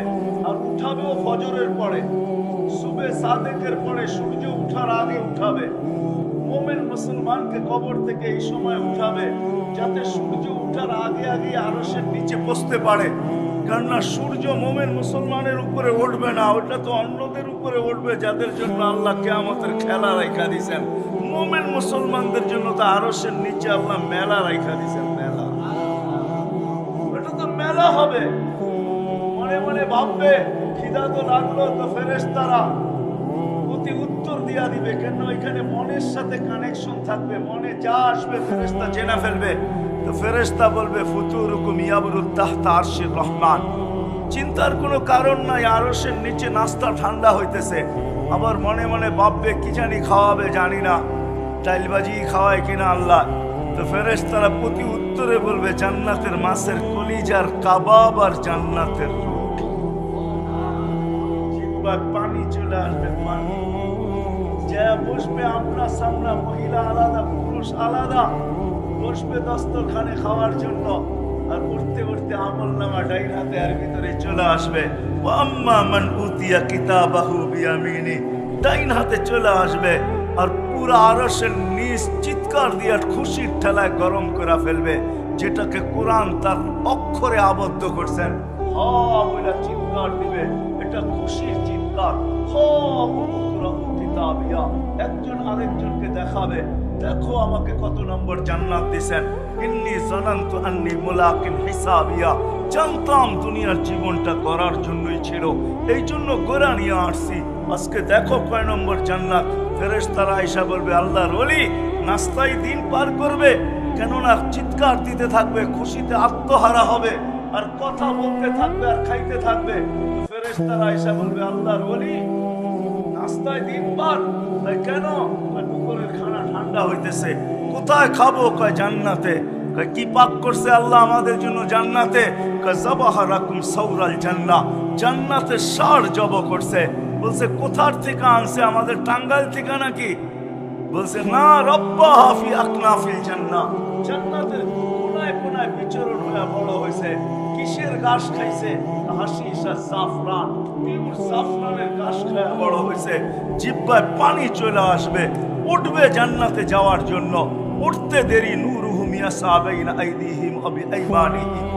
আর উঠাবেও ফজরের পরে, সুবে সাদেকের পরে, সূর্য উঠার আগে উঠাবে। মুমিন মুসলমানকে কবর থেকে এই সময় উঠাবে যাতে সূর্য উঠার আগে আগে আরশের নিচে বসতে পারে। কেননা সূর্য মুমিন মুসলমানের উপরে উঠবে না, ওটা তো অন্যদের উপরে উঠবে যাদের জন্য আল্লাহ কিয়ামতের খেলা রাখা দিয়েছেন। মুমিন মুসলমানদের জন্য তো আরশের নিচে আল্লাহ মেলা রাখা দিয়েছেন, মেলা, ওটা তো মেলা হবে। মনে মনে ভাববে, খিদা তো লাগলো, তো ফেরেশতারা প্রতি উত্তর দিয়া দিবে। কেন এখানে মনের সাথে কানেকশন থাকবে, মনে যা আসবে ফেরেশতা জেনে ফেলবে। তো ফেরেশতা বলবে ফুতুরুকুম ইয়াবরুত তাহতা আরশির রহমান, চিন্তার কোনো কারণ নাই, আরশের নিচে নাস্তা ঠান্ডা হইতেছে। আবার মনে মনে ভাববে কি জানি খাওয়াবে, জানি না, টাইলবাজি খাওয়ায় কিনা আল্লাহ। তো ফেরেশতারা প্রতি উত্তরে বলবে জান্নাতের মাছের কলিজার কাবাব আর জান্নাতের রুটি। জিহ্বার পানি চলে আসবে, পানি যা বসবে আমরা সামনা, মহিলা আলাদা পুরুষ আলাদা, বসবে দস্তরখানে খাওয়ার জন্য। আর উঠতে উঠতে আমলনামা ডাইন হাতে আর ভিতরে চলে আসবে। ওয়া আম্মা মান উতিয়া কিতাবাহু বিয়ামিনি, ডাইন হাতে চলে আসবে। আর পুরো আরশের নিচ চিৎকার দিয়ে খুশির ঠেলায় গরম করে ফেলবে, যেটাকে কোরআন তার অক্ষরে আবদ্ধ করছেন। হা বলে চিৎকার দিবে, এটা খুশির চিৎকার। একজন আরেকজনকে দেখাবে, দেখো আমাকে কত নম্বর জান্নাত দিয়েছেন। ইন্নী জানান্তু আন্নী মুলাকিন হিসাবিয়া, জানতাম দুনিয়ার জীবনটা গড়ার জন্যই ছিল, এই জন্য গড়া নিয়ে আসছি। আজকে দেখো কয় নম্বর জান্নাত। ফেরেশতারা আয়েশা বলবে আল্লাহর ওলি নাস্তায় দিন পার করবে, কেননা চিৎকার দিতে থাকবে, খুশিতে আত্মহারা হবে, আর কথা বলতে থাকবে আর খাইতে থাকবে। ফেরেশতারা আয়েশা বলবে আল্লাহর ওলি নাস্তায় দিন পার, কেন? দুপুরের খানা ঠান্ডা হইতেছে, কোথায় খাবো? কয় জান্নাতে। কয় কি পাক করছে আল্লাহ আমাদের জন্য জান্নাতে? কয় যাবাহা রাকুম সাওরাল জান্নাহ, জান্নাতে ষাঁড় জব করছে। বলছে কোথার থেকে আনছে? আমাদের টাঙ্গাইল থেকে নাকি? বলছে না, রব্বাহা ফি আকনাফিল জান্নাহ, জান্নাতের কোনায় কোনায় বিচরণ হয়ে বড় হয়েছে। কিসের ঘাস খাইছে? হাসিস আর জাফরান, পিওর জাফরানের ঘাস খায় বড় হয়েছে। জিহ্বায় পানি চলে আসবে, উঠবে জান্নাতে যাওয়ার জন্য। উঠতে দেরি নূরুহুম ইয়াসা বাইনা আইদিহিম ওয়া বিআইমানিহিম,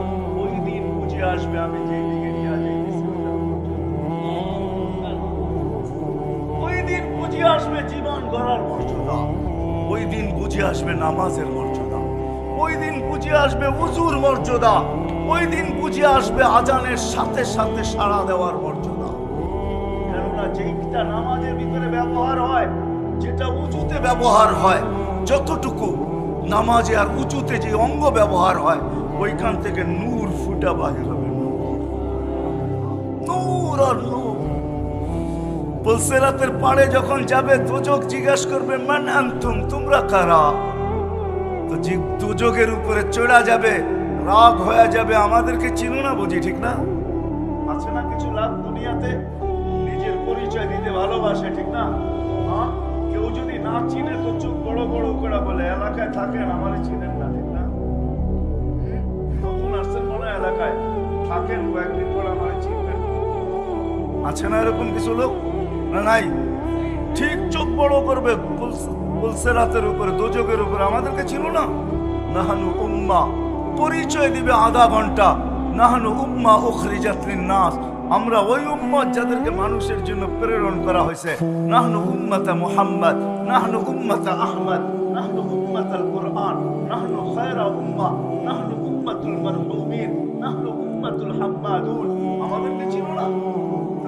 ওই দিন বুঝে আসবে আমি যেই দিকে নিয়ে যাইতেছি। ওই দিন বুঝে আসবে জীবন গড়ার মর্যাদা, ওই দিন বুঝে আসবে নামাজের মর্যাদা, ওই দিন বুঝে আসবে উজুর মর্যাদা, ওই দিন বুঝে আসবে আজানের সাথে সাথে সাড়া দেওয়ার মর্যাদা। কেননা যেটা নামাজের ভিতরে ব্যবহার হয়, যেটা উজুতে ব্যবহার হয়, যতটুকু নামাজে আর উজুতে যে অঙ্গ ব্যবহার হয়, ওইখান থেকে নূর ফুটা বাহির হবে, নূর আর নূর। পুলসিরাতের পাড়ে যখন যাবে দুজক জিজ্ঞাসা করবে মান আনতুম, তোমরা কারা? তো দুজকের উপরে চড়া যাবে, রাগ হয়ে যাবে, আমাদেরকে চিনো না বুঝি, ঠিক না? আছে না কিছু লাভ দুনিয়াতে, নিজের পরিচয় দিতে ভালোবাসে, ঠিক না? হ্যাঁ, কেউ যদি না চিনে তো চোখ বড় বড় করে বলে এলাকায় থাকেন আমারে চিনেন না, ঠিক না? নতুন আসছেন মনে এলাকায় থাকেন, কয়েকদিন পর আমারে চিনবেন। আছে না এরকম কিছু লোক? না নাই? ঠিক চোখ বড় করবে পুলসিরাতের উপরে, দোজখের উপরে, আমাদেরকে চিনো না? নাহানু উম্মাহ, পরিচয় দিবে আধা ঘন্টা, নাহানু উম্মাহ উখরিজাত লিন-নাস, আমরা ওই উম্মত যাদেরকে মানুষের জন্য প্রেরণ করা হয়েছে। নাহনু উম্মাতা মুহাম্মদ, নাহনু উম্মাতা আহমদ, নাহনু উম্মাতাল কুরআন, নাহনু খায়রা উম্মাহ, নাহনু উম্মাতুল মারহুমিন, নাহনু উম্মাতুল হাম্মাদুন। আমাদেরকে চিনো না?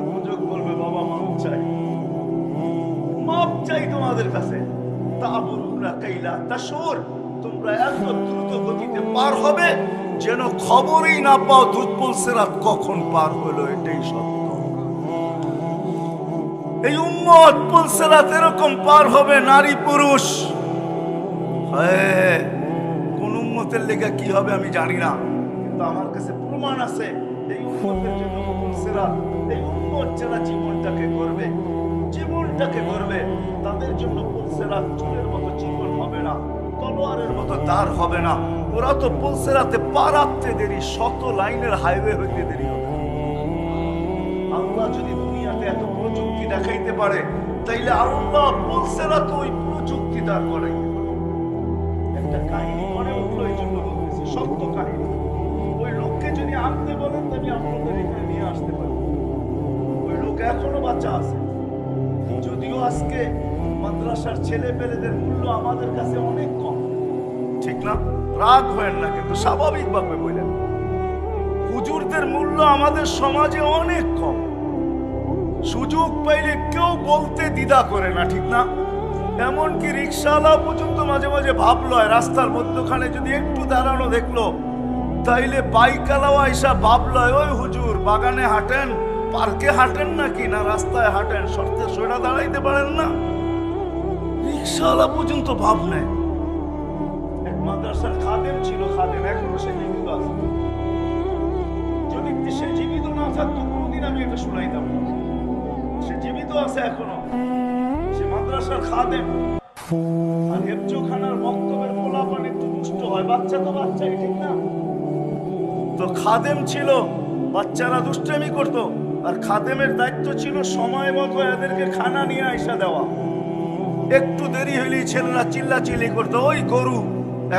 দুজক বলবে বাবা মাফ চাই, মাপ চাই তোমাদের কাছে। তাবুরুনা কাইলা তাশুর, তোমরা এত দ্রুত গতিতে পার হবে যেন খবরই না পাও পুলসিরাত কখন পার হলো। এটাই সত্য। এই উম্মত পুলসিরাত এরকম পার হবে, নারী পুরুষ। কোন উম্মতের লেগে কি হবে আমি জানি না, কিন্তু আমার কাছে প্রমাণ আছে এই উম্মতের জন্য পুলসিরাত, এই উম্মত যারা জীবনটাকে করবে, তাদের জন্য পুলসিরাত চুলের মতো জীবন হবে না, তলোয়ারের মতো দাঁড় হবে না। ওরা তো পুলসিরাতে পা রাখতে দেরি, শত লাইনের হাইওয়ে হইতে দেরি হবে। আল্লাহ যদি দুনিয়াতে এত প্রযুক্তি দেখাইতে পারে, তাইলে আল্লাহ পুলসিরাতে ওই প্রযুক্তি দাঁড় করাইতে পারে। একটা কাহিনী মনে উঠলো, এই জন্য বলতেছি, সত্য কাহিনী। ওই লোককে যদি আনতে বলেন তো আমি আপনাদের এখানে নিয়ে আসতে পারি। ওই লোক এখনো বাচ্চা আছে, যদিও আজকে মাদ্রাসার ছেলে পেলেদের মূল্য আমাদের কাছে অনেক কম, ঠিক না? রাগ হয় না, কিন্তু স্বাভাবিকভাবে বললেন হুজুরদের মূল্য আমাদের সমাজে অনেক কম। সুযোগ পাইলে কেউ বলতে দ্বিধা করে না, ঠিক না? এমনকি রিক্সাওয়ালা পর্যন্ত মাঝে মাঝে ভাবলো রাস্তার মধ্যখানে যদি একটু দাঁড়ানো দেখলো, তাইলে বাইকালাও আইসা ভাবলো ওই হুজুর বাগানে হাঁটেন, পার্কে হাঁটেন নাকি, না রাস্তায় হাঁটেন, শর্তে সোজা দাঁড়াইতে পারেন না? রিক্সাওয়ালা পর্যন্ত ভাব নেয়। এক মাদ্রাসার খাদেম ছিল, খাদেম এখনো সে জীবিত আছে। যদি সে জীবিত না থাকতো কোনদিন আমি এটা শুনাইতাম না। সে জীবিত আছে এখনো, সে মাদ্রাসার খাদেম। আর হেফজোখানার বক্তব্যের পোলাপান একটু দুষ্ট হয়, বাচ্চা তো বাচ্চাই, ঠিক না? তো খাদেম ছিল, বাচ্চারা দুষ্টামি করতো, আর খাদেমের দায়িত্ব ছিল সময় মতো এদেরকে খানা নিয়ে আইসা দেওয়া। একটু দেরি হইলেই ছেলেরা চিল্লাচিল্লি করতো, ওই গরু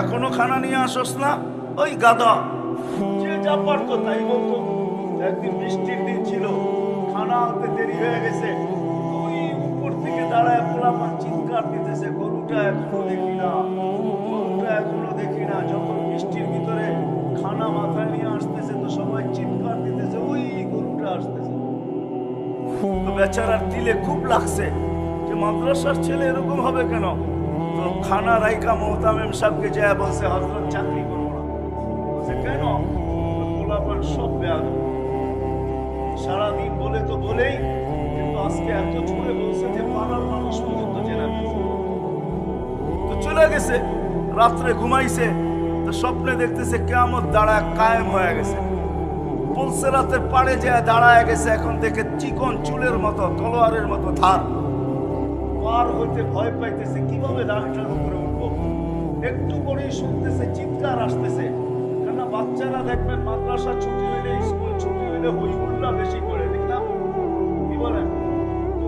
এখনো খানা নিয়ে আসস না, ওই গাধা, যে যা পারতো তাই বলতো। একদিন বৃষ্টির দিন ছিল, খানা আনতে দেরি হয়ে গেছে, ওই উপর থেকে দাঁড়ায় পোলাপান চিৎকার দিতেছে, গরুটা এখনো দেখি না, গরুটা এখনো দেখি না। যখন বৃষ্টির ভিতরে খানা মাথায় নিয়ে আসতেছে তো সবাই চিৎকার দিতেছে, ওই গরুটা আসতেছে। তো বেচারার দিলে খুব লাগছে যে মাদ্রাসার ছেলে এরকম হবে কেন। তো খানা রাইকা মোহতামিম সাহেবকে যায় বলছে, হযরত চাকরি করবো না। বলছে কেন? পোলাপান সব বেয়াদব, সারাদিন বলে তো বলেই, কিন্তু আজকে এত জোরে বলছে যে পাড়ার মানুষ পর্যন্ত জেনে ফেলছে। তো চলে গেছে, রাত্রে ঘুমাইছে, তো স্বপ্নে দেখতেছে কিয়ামত দাঁড়ায় কায়েম হয়ে গেছে। পুলসিরাতের পাড়ে যায় দাঁড়ায় গেছে, এখন থেকে চিকন চুলের মতো, তলোয়ারের মতো ধার। পার হইতে ভয় পাইতেছে, কিভাবে দাঁড়াটার উপরে উঠবো। একটু করেই শুনতেছে চিৎকার আসতেছে, কেননা বাচ্চারা দেখবেন মাদ্রাসা ছুটি হইলে, স্কুল ছুটি হইলে হই হুল্লা বেশি করে, ঠিক না? কি বলেন?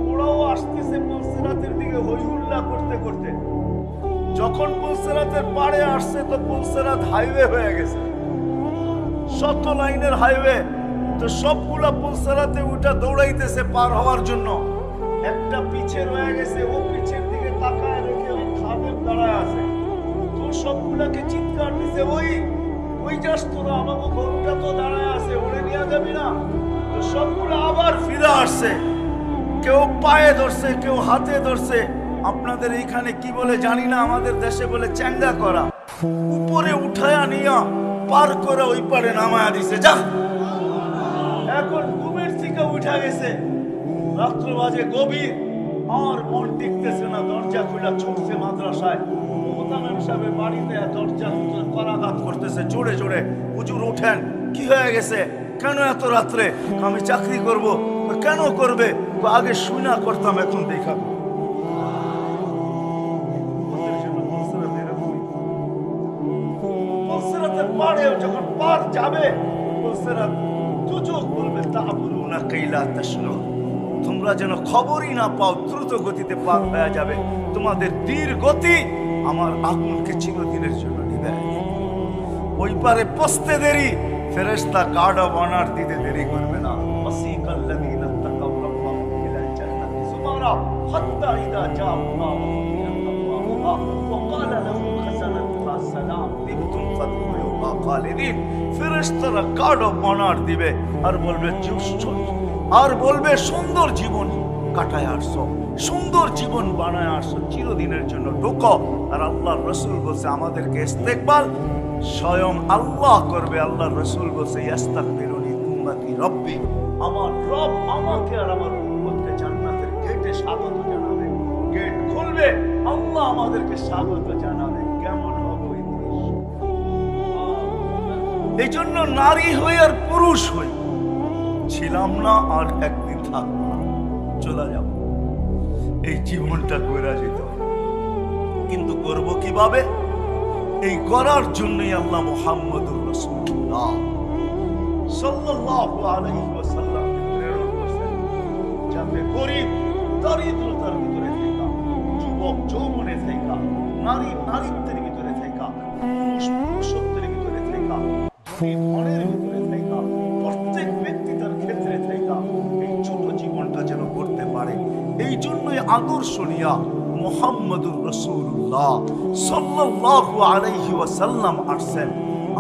ওরাও আসতেছে পুলসিরাতের দিকে হই হুল্লা করতে করতে। যখন পুলসিরাতের পাড়ে আসছে তো পুলসিরাত হাইওয়ে হয়ে গেছে, শত লাইনের হাইওয়ে। তো সবগুলা পুলসিরাতে উঠা দৌড়াইতেছে পার হওয়ার জন্য। একটা পিছে রয়ে গেছে, ও পিছের দিকে তাকায় রেখে ওই খাদেম দাঁড়ায় আছে। তো সবগুলাকে চিৎকার দিছে, ওই যাস তোরা, আমাকে গরুটা তো দাঁড়ায় আছে, ওরে নিয়ে যাবি না? তো সবগুলো আবার ফিরে আসছে, কেউ পায়ে ধরছে, কেউ হাতে ধরছে। আপনাদের এইখানে কি বলে জানি না, আমাদের দেশে বলে চ্যাঙ্গা করা। উপরে উঠায়া নিয়া পার করে ওই পারে নামায়া দিছে। যা, এখন ঘুমের থেকে উঠা গেছে, রাত্র বাজে গভীর, আর মন টিকতেছে না, দরজা খুলে ছুটছে মাদ্রাসায়। মোহতামিম সাহেবের বাড়িতে দরজা করাঘাত করতেছে জোরে জোরে। হুজুর উঠেন, কি হয়ে গেছে, কেন এত রাত্রে? আমি চাকরি করব। কেন করবে? আগে শুনা করতাম, এখন দেখা। পারে যখন পার যাবে বলবে তাবুরুনা কাইলা তাশনু, তোমরা যেন খবরই না পাও, দ্রুত গতিতে পার হয়ে যাবে। তোমাদের ধীর গতি আমার আগুনকে চিরদিনের জন্য নিবে। ওই পারে পৌঁছতে দেরি, ফেরেশতা গার্ড অফ অনার দিতে দেরি করবে না। ওয়াসিকাল্লাযীনা তাকাউ রাব্বাহুম ইলাল জান্নাতি যুমারা হাত্তা ইযা জাআহা ওয়া ক্বালা লাহুম খাযানাতুহা সালাম তিবতুম ফাদখুলুহা খালিদিন। ফেরেশতারা গার্ড অফ অনার দিবে আর বলবে আর বলবে সুন্দর জীবন কাটায় আসছো, সুন্দর জীবন বানায় আসছো, চিরদিনের জন্য ঢোকো। আর আল্লাহর রাসূল বলছে আমাদেরকে ইস্তেকবাল স্বয়ং আল্লাহ করবে। আল্লাহর রাসূল বলছে ইস্তাকবিরুনি উম্মতি রব্বি, আমার রব আমাকে আর আমার উম্মতকে জান্নাতের গেটে স্বাগত জানাবে। গেট খুলবে, আল্লাহ আমাদেরকে স্বাগত জানাবে। কেমন হবে ওই দৃশ্য? এই জন্য নারী হই আর পুরুষ হই, ছিলাম না আর একদিন থাকবো না, চলে যাব। এই জীবনটা কইরা যেত, কিন্তু করব কিভাবে? এই করার জন্যই আল্লাহ মুহাম্মদুর রাসূলুল্লাহ সাল্লাল্লাহু আলাইহি ওয়াসাল্লামকে প্রেরণ করেছেন, যাতে গরীব দরিদ্রতার ভিতরে থাকা, যুবক যৌবনে থাকা, নারী নারীত্বের ভিতরে থাকা, পুরুষ পুরুষত্বের ভিতরে থাকা, ধনী ধনের ভিতরে থাকা, প্রত্যেক ব্যক্তি তার ক্ষেত্রে থাকা এই ছোট জীবনটা যেন করতে পারে। এই জন্যই আদর্শ নিয়া মুহাম্মদুর রাসূলুল্লাহ সাল্লাল্লাহু আলাইহি ওয়াসাল্লাম আসছেন।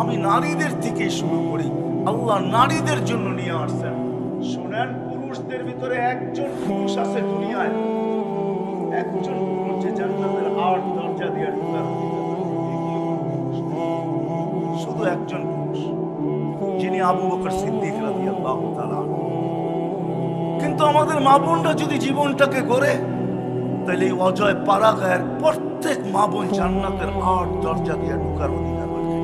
আমি নারীদের থেকে শুরু করি, আল্লাহ নারীদের জন্য নিয়ে আসছেন। শুনেন, পুরুষদের ভিতরে একজন পুরুষ আছে দুনিয়ায়, একজন পুরুষ যে জান্নাতের 8 দরজা দিয়ে ঢোকার শুধু একজন পুরুষ, যিনি আবু বকর সিদ্দিক রাদিয়াল্লাহু তাআলা। কিন্তু আমাদের মা বোনরা যদি জীবনটাকে গড়ে, তাহলে এই অজয় পাড়াগায়ের প্রত্যেক মা বোন জান্নাতের 8 দরজা দিয়ে ঢোকার অধিকার রাখে,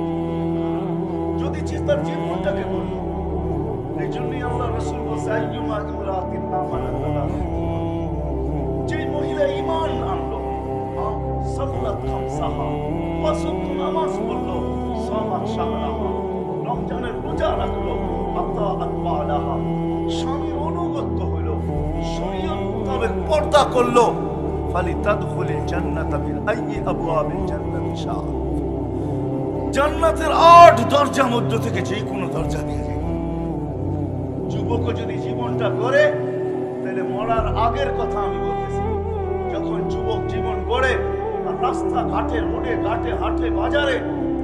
যদি তার জীবনটাকে গড়ে। এই জন্যই আল্লাহ রাসূল বলেছেন আইয়ুমা ইমরাতিন আমানাত, যে মহিলা ঈমান আনলো, সাল্লাত খামসাহা, পাঁচ ওয়াক্ত নামাজ পড়লো, সামাত শাহরাহা, রমজানের রোজা রাখলো, আতাআত বালাহা, স্বামীর অনুগত হইল, শরীয়ত মোতাবেক পর্দা করলো, ফালিতাদখুলিল জান্নাতা মিন আইয়ি আবওয়াবিল জান্নাতি শাআ, জান্নাতের 8 দরজার মধ্যে থেকে যে কোনো দরজা দিয়ে যাবে। যুবক যদি জীবনটা করে, তাহলে মরার আগের কথা আমি বলতেছি, যখন যুবক জীবন গড়ে আর রাস্তা ঘাটে, রোডে ঘাটে, হাটে বাজারে,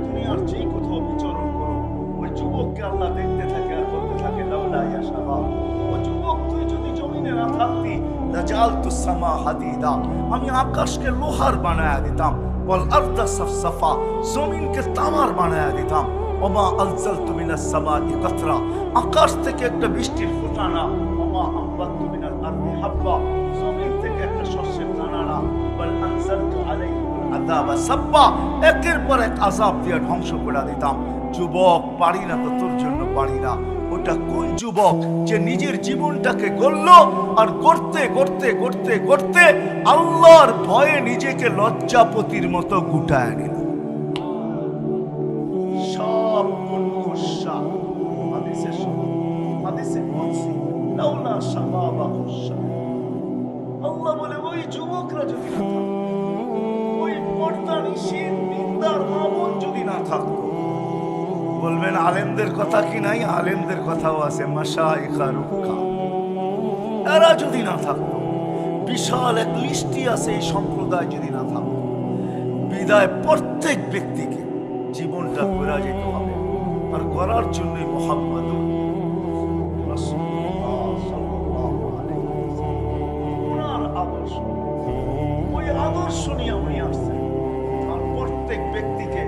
দুনিয়ার যে কোথাও বিচরণ করো, ওই যুবককে আল্লাহ দেখতে থাকে আর বলতে থাকে লাউলা ইয়া শাবাব, ও যুবক তুই যদি জমিনে না থাকতি লাজালতুস সামা হাদিদা, আমি আকাশকে লোহার বানায়া দিতাম, ওয়াল আরদা সাফসাফা, জমিনকে তামার বানায়া দিতাম, ওমা আনজালতু মিনাস সামাই কাতরা, আকাশ থেকে একটা বৃষ্টির ফোঁটা না, ওমা আনবাতু মিনাল আরদি হাব্বা, জমিন থেকে একটা শস্যের দানা না, ওয়াল আনজালতু আলাইহিল আযাবা সাব্বা, একের পর এক আযাব দিয়ে ধ্বংস করে দিতাম। যুবক পারি না তো তোর জন্য পারি না। ওটা কোন যুবক যে নিজের জীবনটাকে গড়ল আর করতে করতে করতে করতে আল্লাহর ভয়ে নিজেকে লজ্জাপতির মতো গুটায় নিল। সব খুশা হাদিসে হাদিসে কুদসি লাউলা শাবাবা খুশা, আল্লাহ বলে ওই যুবকরা যদি না থাকতো, ওই পর্দানিশীন দিনদার মা বোন যদি না থাকতো, বলবেন আলেমদের কথা কি নাই? আলেমদের কথাও আছে, মাশায়েখা রুক্কা, এরা যদি না থাকতো, বিশাল এক লিস্টি আছে, এই সম্প্রদায় যদি না থাকতো, বিদায় প্রত্যেক ব্যক্তিকে জীবনটা করা যেতে হবে। আর করার জন্যই মুহাম্মদুর রাসূলুল্লাহ সাল্লাল্লাহু আলাইহি ওয়াসাল্লাম ওনার আদর্শ, ওই আদর্শ নিয়ে উনি আসছেন। আর প্রত্যেক ব্যক্তিকে,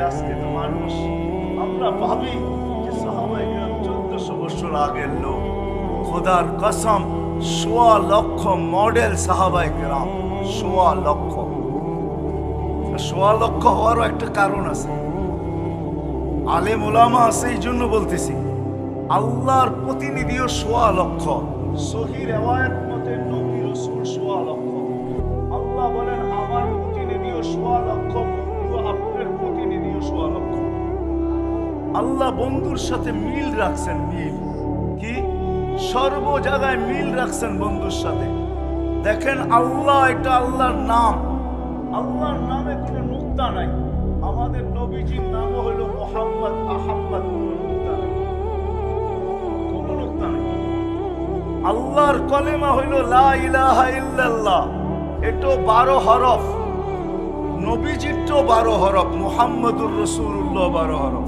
আজকে তো মানুষ আমরা ভাবি যে সাহাবায়ে কেরাম 1400 বছর আগের লোক, খোদার কসম সোয়া লক্ষ মডেল সাহাবায়ে কেরাম, সোয়া লক্ষ। সোয়া লক্ষ হওয়ারও একটা কারণ আছে, আলেম ওলামা আছে, এই জন্য বলতেছি। আল্লাহর প্রতিনিধিও সোয়া লক্ষ, সহিহ রিওয়ায়াত মতে নবী রাসূল সোয়া লক্ষ। আল্লাহ বলেন আমার প্রতিনিধিও সোয়া লক্ষ, বন্ধু আপনার প্রতিনিধিও সোয়া লক্ষ। আল্লাহ বন্ধুর সাথে মিল রাখছেন, মিল কি সর্ব জায়গায় মিল রাখছেন বন্ধুর সাথে। দেখেন আল্লাহ, এটা আল্লাহর নাম, আল্লাহর নামে কোনো নুকতা নাই। আমাদের নবীজির নাম হলো মুহাম্মদ আহমদ, কোনো নুকতা নাই, কোনো নুকতা নাই। আল্লাহর কলেমা হইল লা ইলাহা ইল্লাল্লাহ, এটা 12 হরফ। নবীজিরও 12 হরফ, মুহাম্মদুর রাসূলুল্লাহ 12 হরফ।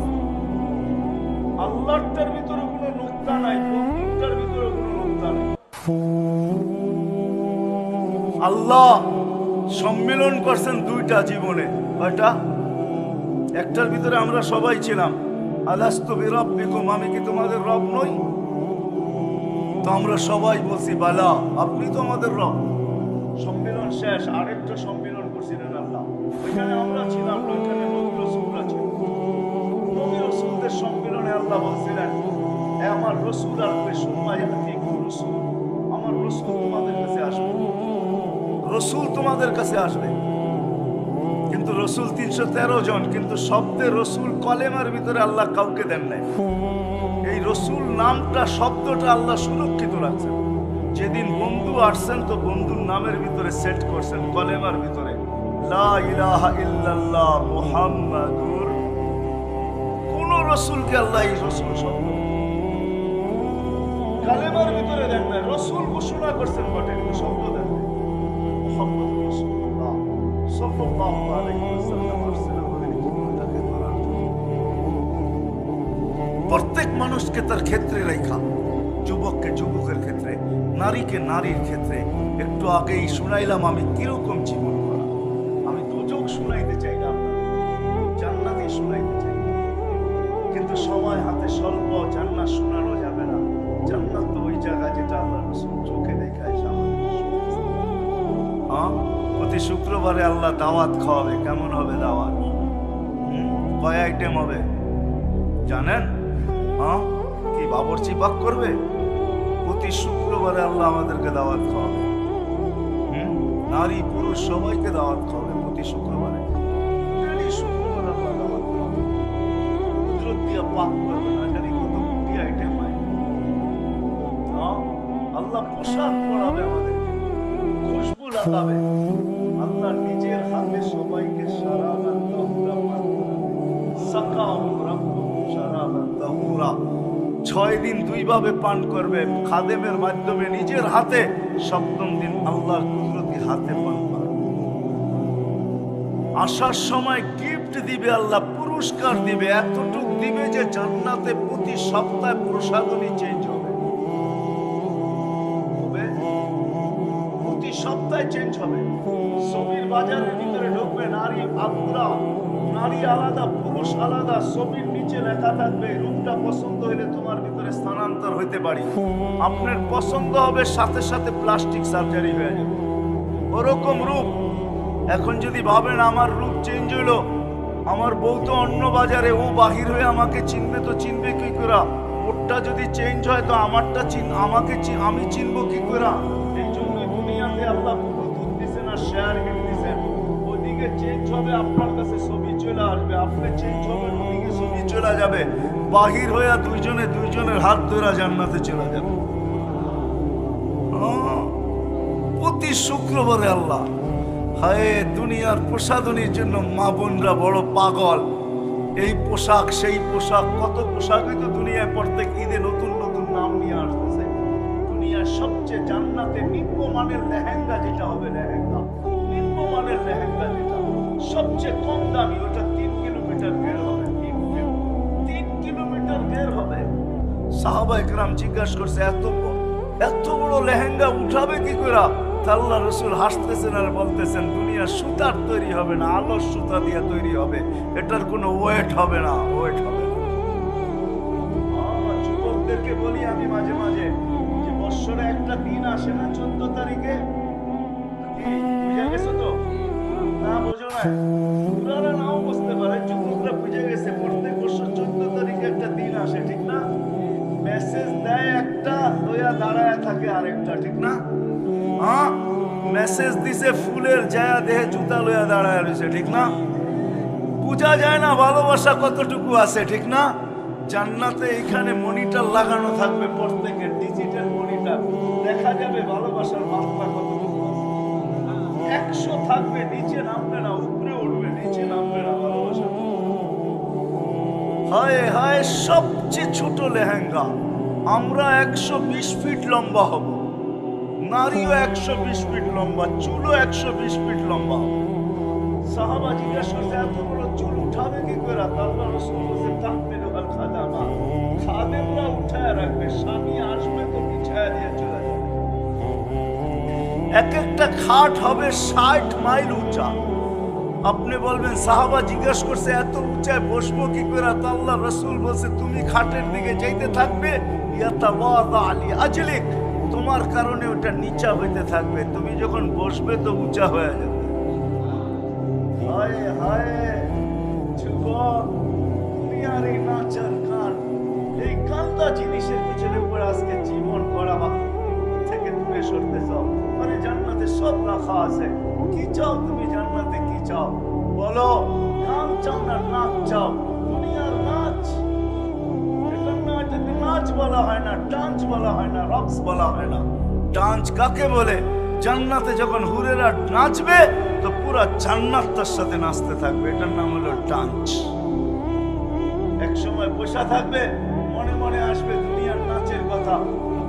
আল্লাহর ভিতরে কোনো নুকতা নাই, বন্ধুটার ভিতরে কোনো নুকতা নাই। আল্লাহ সম্মিলন করছেন দুইটা জীবনে, কয়টা? একটার ভিতরে আমরা সবাই ছিলাম, আলাস্তু বিরাব্বিকুম, আমি কি তোমাদের রব নই? তো আমরা সবাই বলছি বালা, আপনি তো আমাদের রব। সম্মিলন শেষ, আরেকটা সম্মিলন করছিলেন আল্লাহ, ওইখানে আমরা ছিলাম, ওইখানে নবী রাসূলরা ছিল। নবী রাসূলদের সম্মিলনে আল্লাহ বলছিলেন এ আমার রাসূল আসবে, সুম্মা ইয়াতিকুম রাসূল, আমার রাসূল তোমাদের কাছে আসবে, রাসূল তোমাদের কাছে আসবে। কিন্তু রাসূল 313 জন, কিন্তু শব্দে রাসূল কলেমার ভিতরে আল্লাহ কাউকে দেন নাই। এই রাসূল নামটা, শব্দটা আল্লাহ সুরক্ষিত রাখছেন। যেদিন বন্ধু আসছেন তো বন্ধুর নামের ভিতরে সেট করছেন, কলেমার ভিতরে লা ইলাহা ইল্লাল্লাহ মুহাম্মাদুর। কোন রাসূলকে আল্লাহ এই রাসূল শব্দ কলেমার ভিতরে দেন নাই, রাসূল ঘোষণা করছেন বটে, কিন্তু শব্দ দেন নাই। মুহাম্মদুর রাসূলুল্লাহ সাল্লাল্লাহু আলাইহি ওয়াসাল্লাম আসছেন আমাদের জীবনটাকে ধরার জন্য। প্রত্যেক মানুষকে তার ক্ষেত্রে রেখা, যুবককে যুবকের ক্ষেত্রে, নারীকে নারীর ক্ষেত্রে। একটু আগেই শুনাইলাম আমি কিরকম জীবন করা। আমি দুজক শুনাইতে চাই না, জান্নাতি শুনাইতে চাই, কিন্তু সময় হাতে স্বল্প, জান্নাত শোনানো যাবে না। জান্নাত তো ওই জায়গা যেটা আল্লাহ রাসূল চোখে দেখায়। প্রতি শুক্রবারে আল্লাহ দাওয়াত খাওয়াবে। কেমন হবে দাওয়াত? কয় আইটেম হবে জানেন? কি বাবরচি পাক করবে? প্রতি শুক্রবারে আল্লাহ আমাদেরকে দাওয়াত খাওয়াবে। নারী পুরুষ সবাইকে দাওয়াত খাওয়াবে প্রতি শুক্রবারে। শুক্রবার আল্লাহ দাওয়াত খাওয়াবে, কুদরত দিয়া পাক করবে। না জানি কত কোটি আইটেম হয়। আল্লাহ পোশাক পরাবে আমাদেরকে, খুশবু লাগাবে। আল্লাহ নিজের হাতে সবাইকে শারাবান তাহুরা পান করাবে। সাকাহু রাব্বুহুম শারাবান তাহুরা, 6 দিন 2 ভাবে পান করবে খাদেমের মাধ্যমে নিজের হাতে। 7ম দিন আল্লাহর কুদরতি হাতে পান করাবে। আসার সময় গিফট দিবে আল্লাহ, পুরস্কার দিবে, এতটুক দিবে যে জান্নাতে প্রতি সপ্তাহে প্রসাদনী চেঞ্জ হবে। প্রতি সপ্তাহে চেঞ্জ হবে। সবির বাজারের ভিতরে ঢুকবে, নারী আলাদা, নারী আলাদা, পুরুষ আলাদা। সবির নিচে লেখা থাকবে রূপটা পছন্দ হইলে তোমার ভিতরে স্থানান্তর হইতে পারি। আপনার পছন্দ হবে, সাথে সাথে প্লাস্টিক সার্জারি হয়ে যাবে, ওরকম রূপ। এখন যদি ভাবেন আমার রূপ চেঞ্জ হইলো, আমার বউ তো অন্য বাজারে, ও বাহির হয়ে আমাকে চিনবে, তো চিনবে কি করে? ওরটা যদি চেঞ্জ হয় তো আমারটা আমি চিনবো কি করে? এই জন্য দুনিয়াতে আল্লাহ ব্লুটুথ দিছেন আর শেয়ার হিট দিছেন। ওইদিকে চেঞ্জ হবে, আপনার কাছে ছবি চলে আসবে, আপনি চেঞ্জ হবে, ওইদিকে ছবি চলে যাবে। বাহির হয়ে দুইজনের হাত ধরে জান্নাতে চলে যাবে। প্রতি শুক্রবারে আল্লাহ। হায়, দুনিয়ার প্রসাদনীর জন্য মা বোনরা বড় পাগল। এই পোশাক সেই পোশাক, কত পোশাকই তো দুনিয়ায় প্রত্যেক ঈদে নতুন নতুন নাম নিয়ে আসতেছে। দুনিয়ার সবচেয়ে জান্নাতে নিম্নমানের লেহেঙ্গা যেটা হবে, লেহেঙ্গা নিম্নমানের লেহেঙ্গা যেটা সবচেয়ে কম দামি, ওটা 3 কিলোমিটার বের হবে। 3 কিলোমিটার বের হবে। সাহাবায়ে কেরাম জিজ্ঞাসা করছে এত বড় লেহেঙ্গা উঠাবে কি করে? আল্লাহ রাসূল হাসতেছেন আর বলতেছেন দুনিয়া সুতার তৈরি হবে না, আলোর সুতা দিয়ে তৈরি হবে, এটার কোনো ওয়েট হবে না, ওয়েট হবে না। যুবকদেরকে বলি আমি মাঝে মাঝে যে বছরে একটা দিন আসে না 14 তারিখে, বুঝে গেছো তো? না বোঝো না, পুরারা নাও বুঝতে পারে, যুবকরা বুঝে গেছে প্রত্যেক বছর 14 তারিখে একটা দিন আসে, ঠিক না? মেসেজ দেয় একটা, লইয়া দাঁড়ায় থাকে আরেকটা, ঠিক না? হ্যাঁ, মেসেজ দিছে ফুলের জায়া দেহে জুতা লইয়া দাঁড়ায় রয়েছে, ঠিক না? বুঝা যায় না ভালোবাসা কতটুকু আছে, ঠিক না? জান্নাতে এখানে মনিটর লাগানো থাকবে, প্রত্যেকের ডিজিটাল মনিটর, দেখা যাবে ভালোবাসার মাত্রা কতটুকু আছে। 100 থাকবে, নিচে নামবে না, উপরে উঠবে, নিচে নামবে না ভালোবাসা। হায় হায়, সবচেয়ে ছোট লেহেঙ্গা, আমরা 120 ফিট লম্বা হব, নারীও 120 ফিট লম্বা, চুলও 120 ফিট লম্বা হবে। সাহাবা জিজ্ঞাসা করছে, এত বড় চুল উঠাবে কি করে? আল্লাহ রাসূল বলেছে, তাহমিলুল খাদামা, খাদেমরা উঠায় রাখবে, স্বামী আসবে তো বিছায়া দিয়ে চলে যাবে। এক একটা খাট হবে 60 মাইল উঁচা। আপনি বলবেন সাহাবা জিজ্ঞাসা করছে, এত উঁচায় বসবো কি করে? আল্লাহ রাসূল বলছে, তুমি খাটের দিকে যাইতে থাকবে, ইয়াতাওয়াদা আলী আজলিক, তোমার কারণে ওটা নিচা হইতে থাকবে, তুমি যখন বসবে তো উঁচা হয়ে যাবে। হায় হায় যুবক, দুনিয়ার এই নাচার গান, এই কান্দা জিনিসের পিছনে পড়ে আজকে জীবন গড়া থেকে দূরে সরতে চাও। মানে জান্নাতে সব রাখা আছে, কি চাও তুমি? জান্নাতে কি চাও বলো? গান চাও না নাচ চাও? দুনিয়ার নাচ, এটা না, এটাকে নাচ বলা হয় না, ডান্স বলা হয় না, রক্স বলা হয় না। ডান্স কাকে বলে? জান্নাতে যখন হুরেরা নাচবে তো পুরা জান্নাত তার সাথে নাচতে থাকবে, এটার নাম হলো ডান্স। এক সময় বসা থাকবে, মনে মনে আসবে দুনিয়ার নাচের কথা,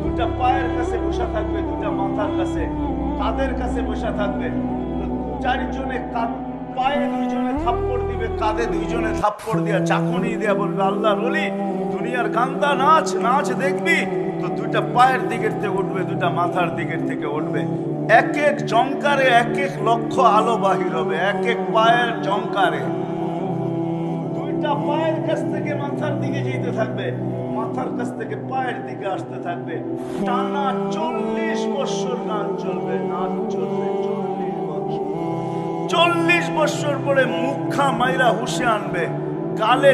দুটা পায়ের কাছে বসা থাকবে, দুটা মাথার কাছে, কাদের কাছে বসা থাকবে, চারজনে পায়ে দুইজনে থাপ্পড় দিবে, কাঁধে দুইজনে থাপ্পড় দিয়া চাকুনি দিয়া বলবে, আল্লাহর ওলি দুনিয়ার গান্দা নাচ, নাচ দেখবি তো দুইটা পায়ের দিকের থেকে উঠবে, দুইটা মাথার দিকের থেকে উঠবে, এক এক জঙ্কারে এক এক লক্ষ আলো বাহির হবে, এক এক পায়ের জঙ্কারে। দুইটা পায়ের কাছ থেকে মাথার দিকে যেতে থাকবে, মাথার কাছ থেকে পায়ের দিকে আসতে থাকবে, টানা 40 বছর গান চলবে, নাচ চলবে 40 বছর। 40 বছর পরে মুখা মাইরা হুশে আনবে, গালে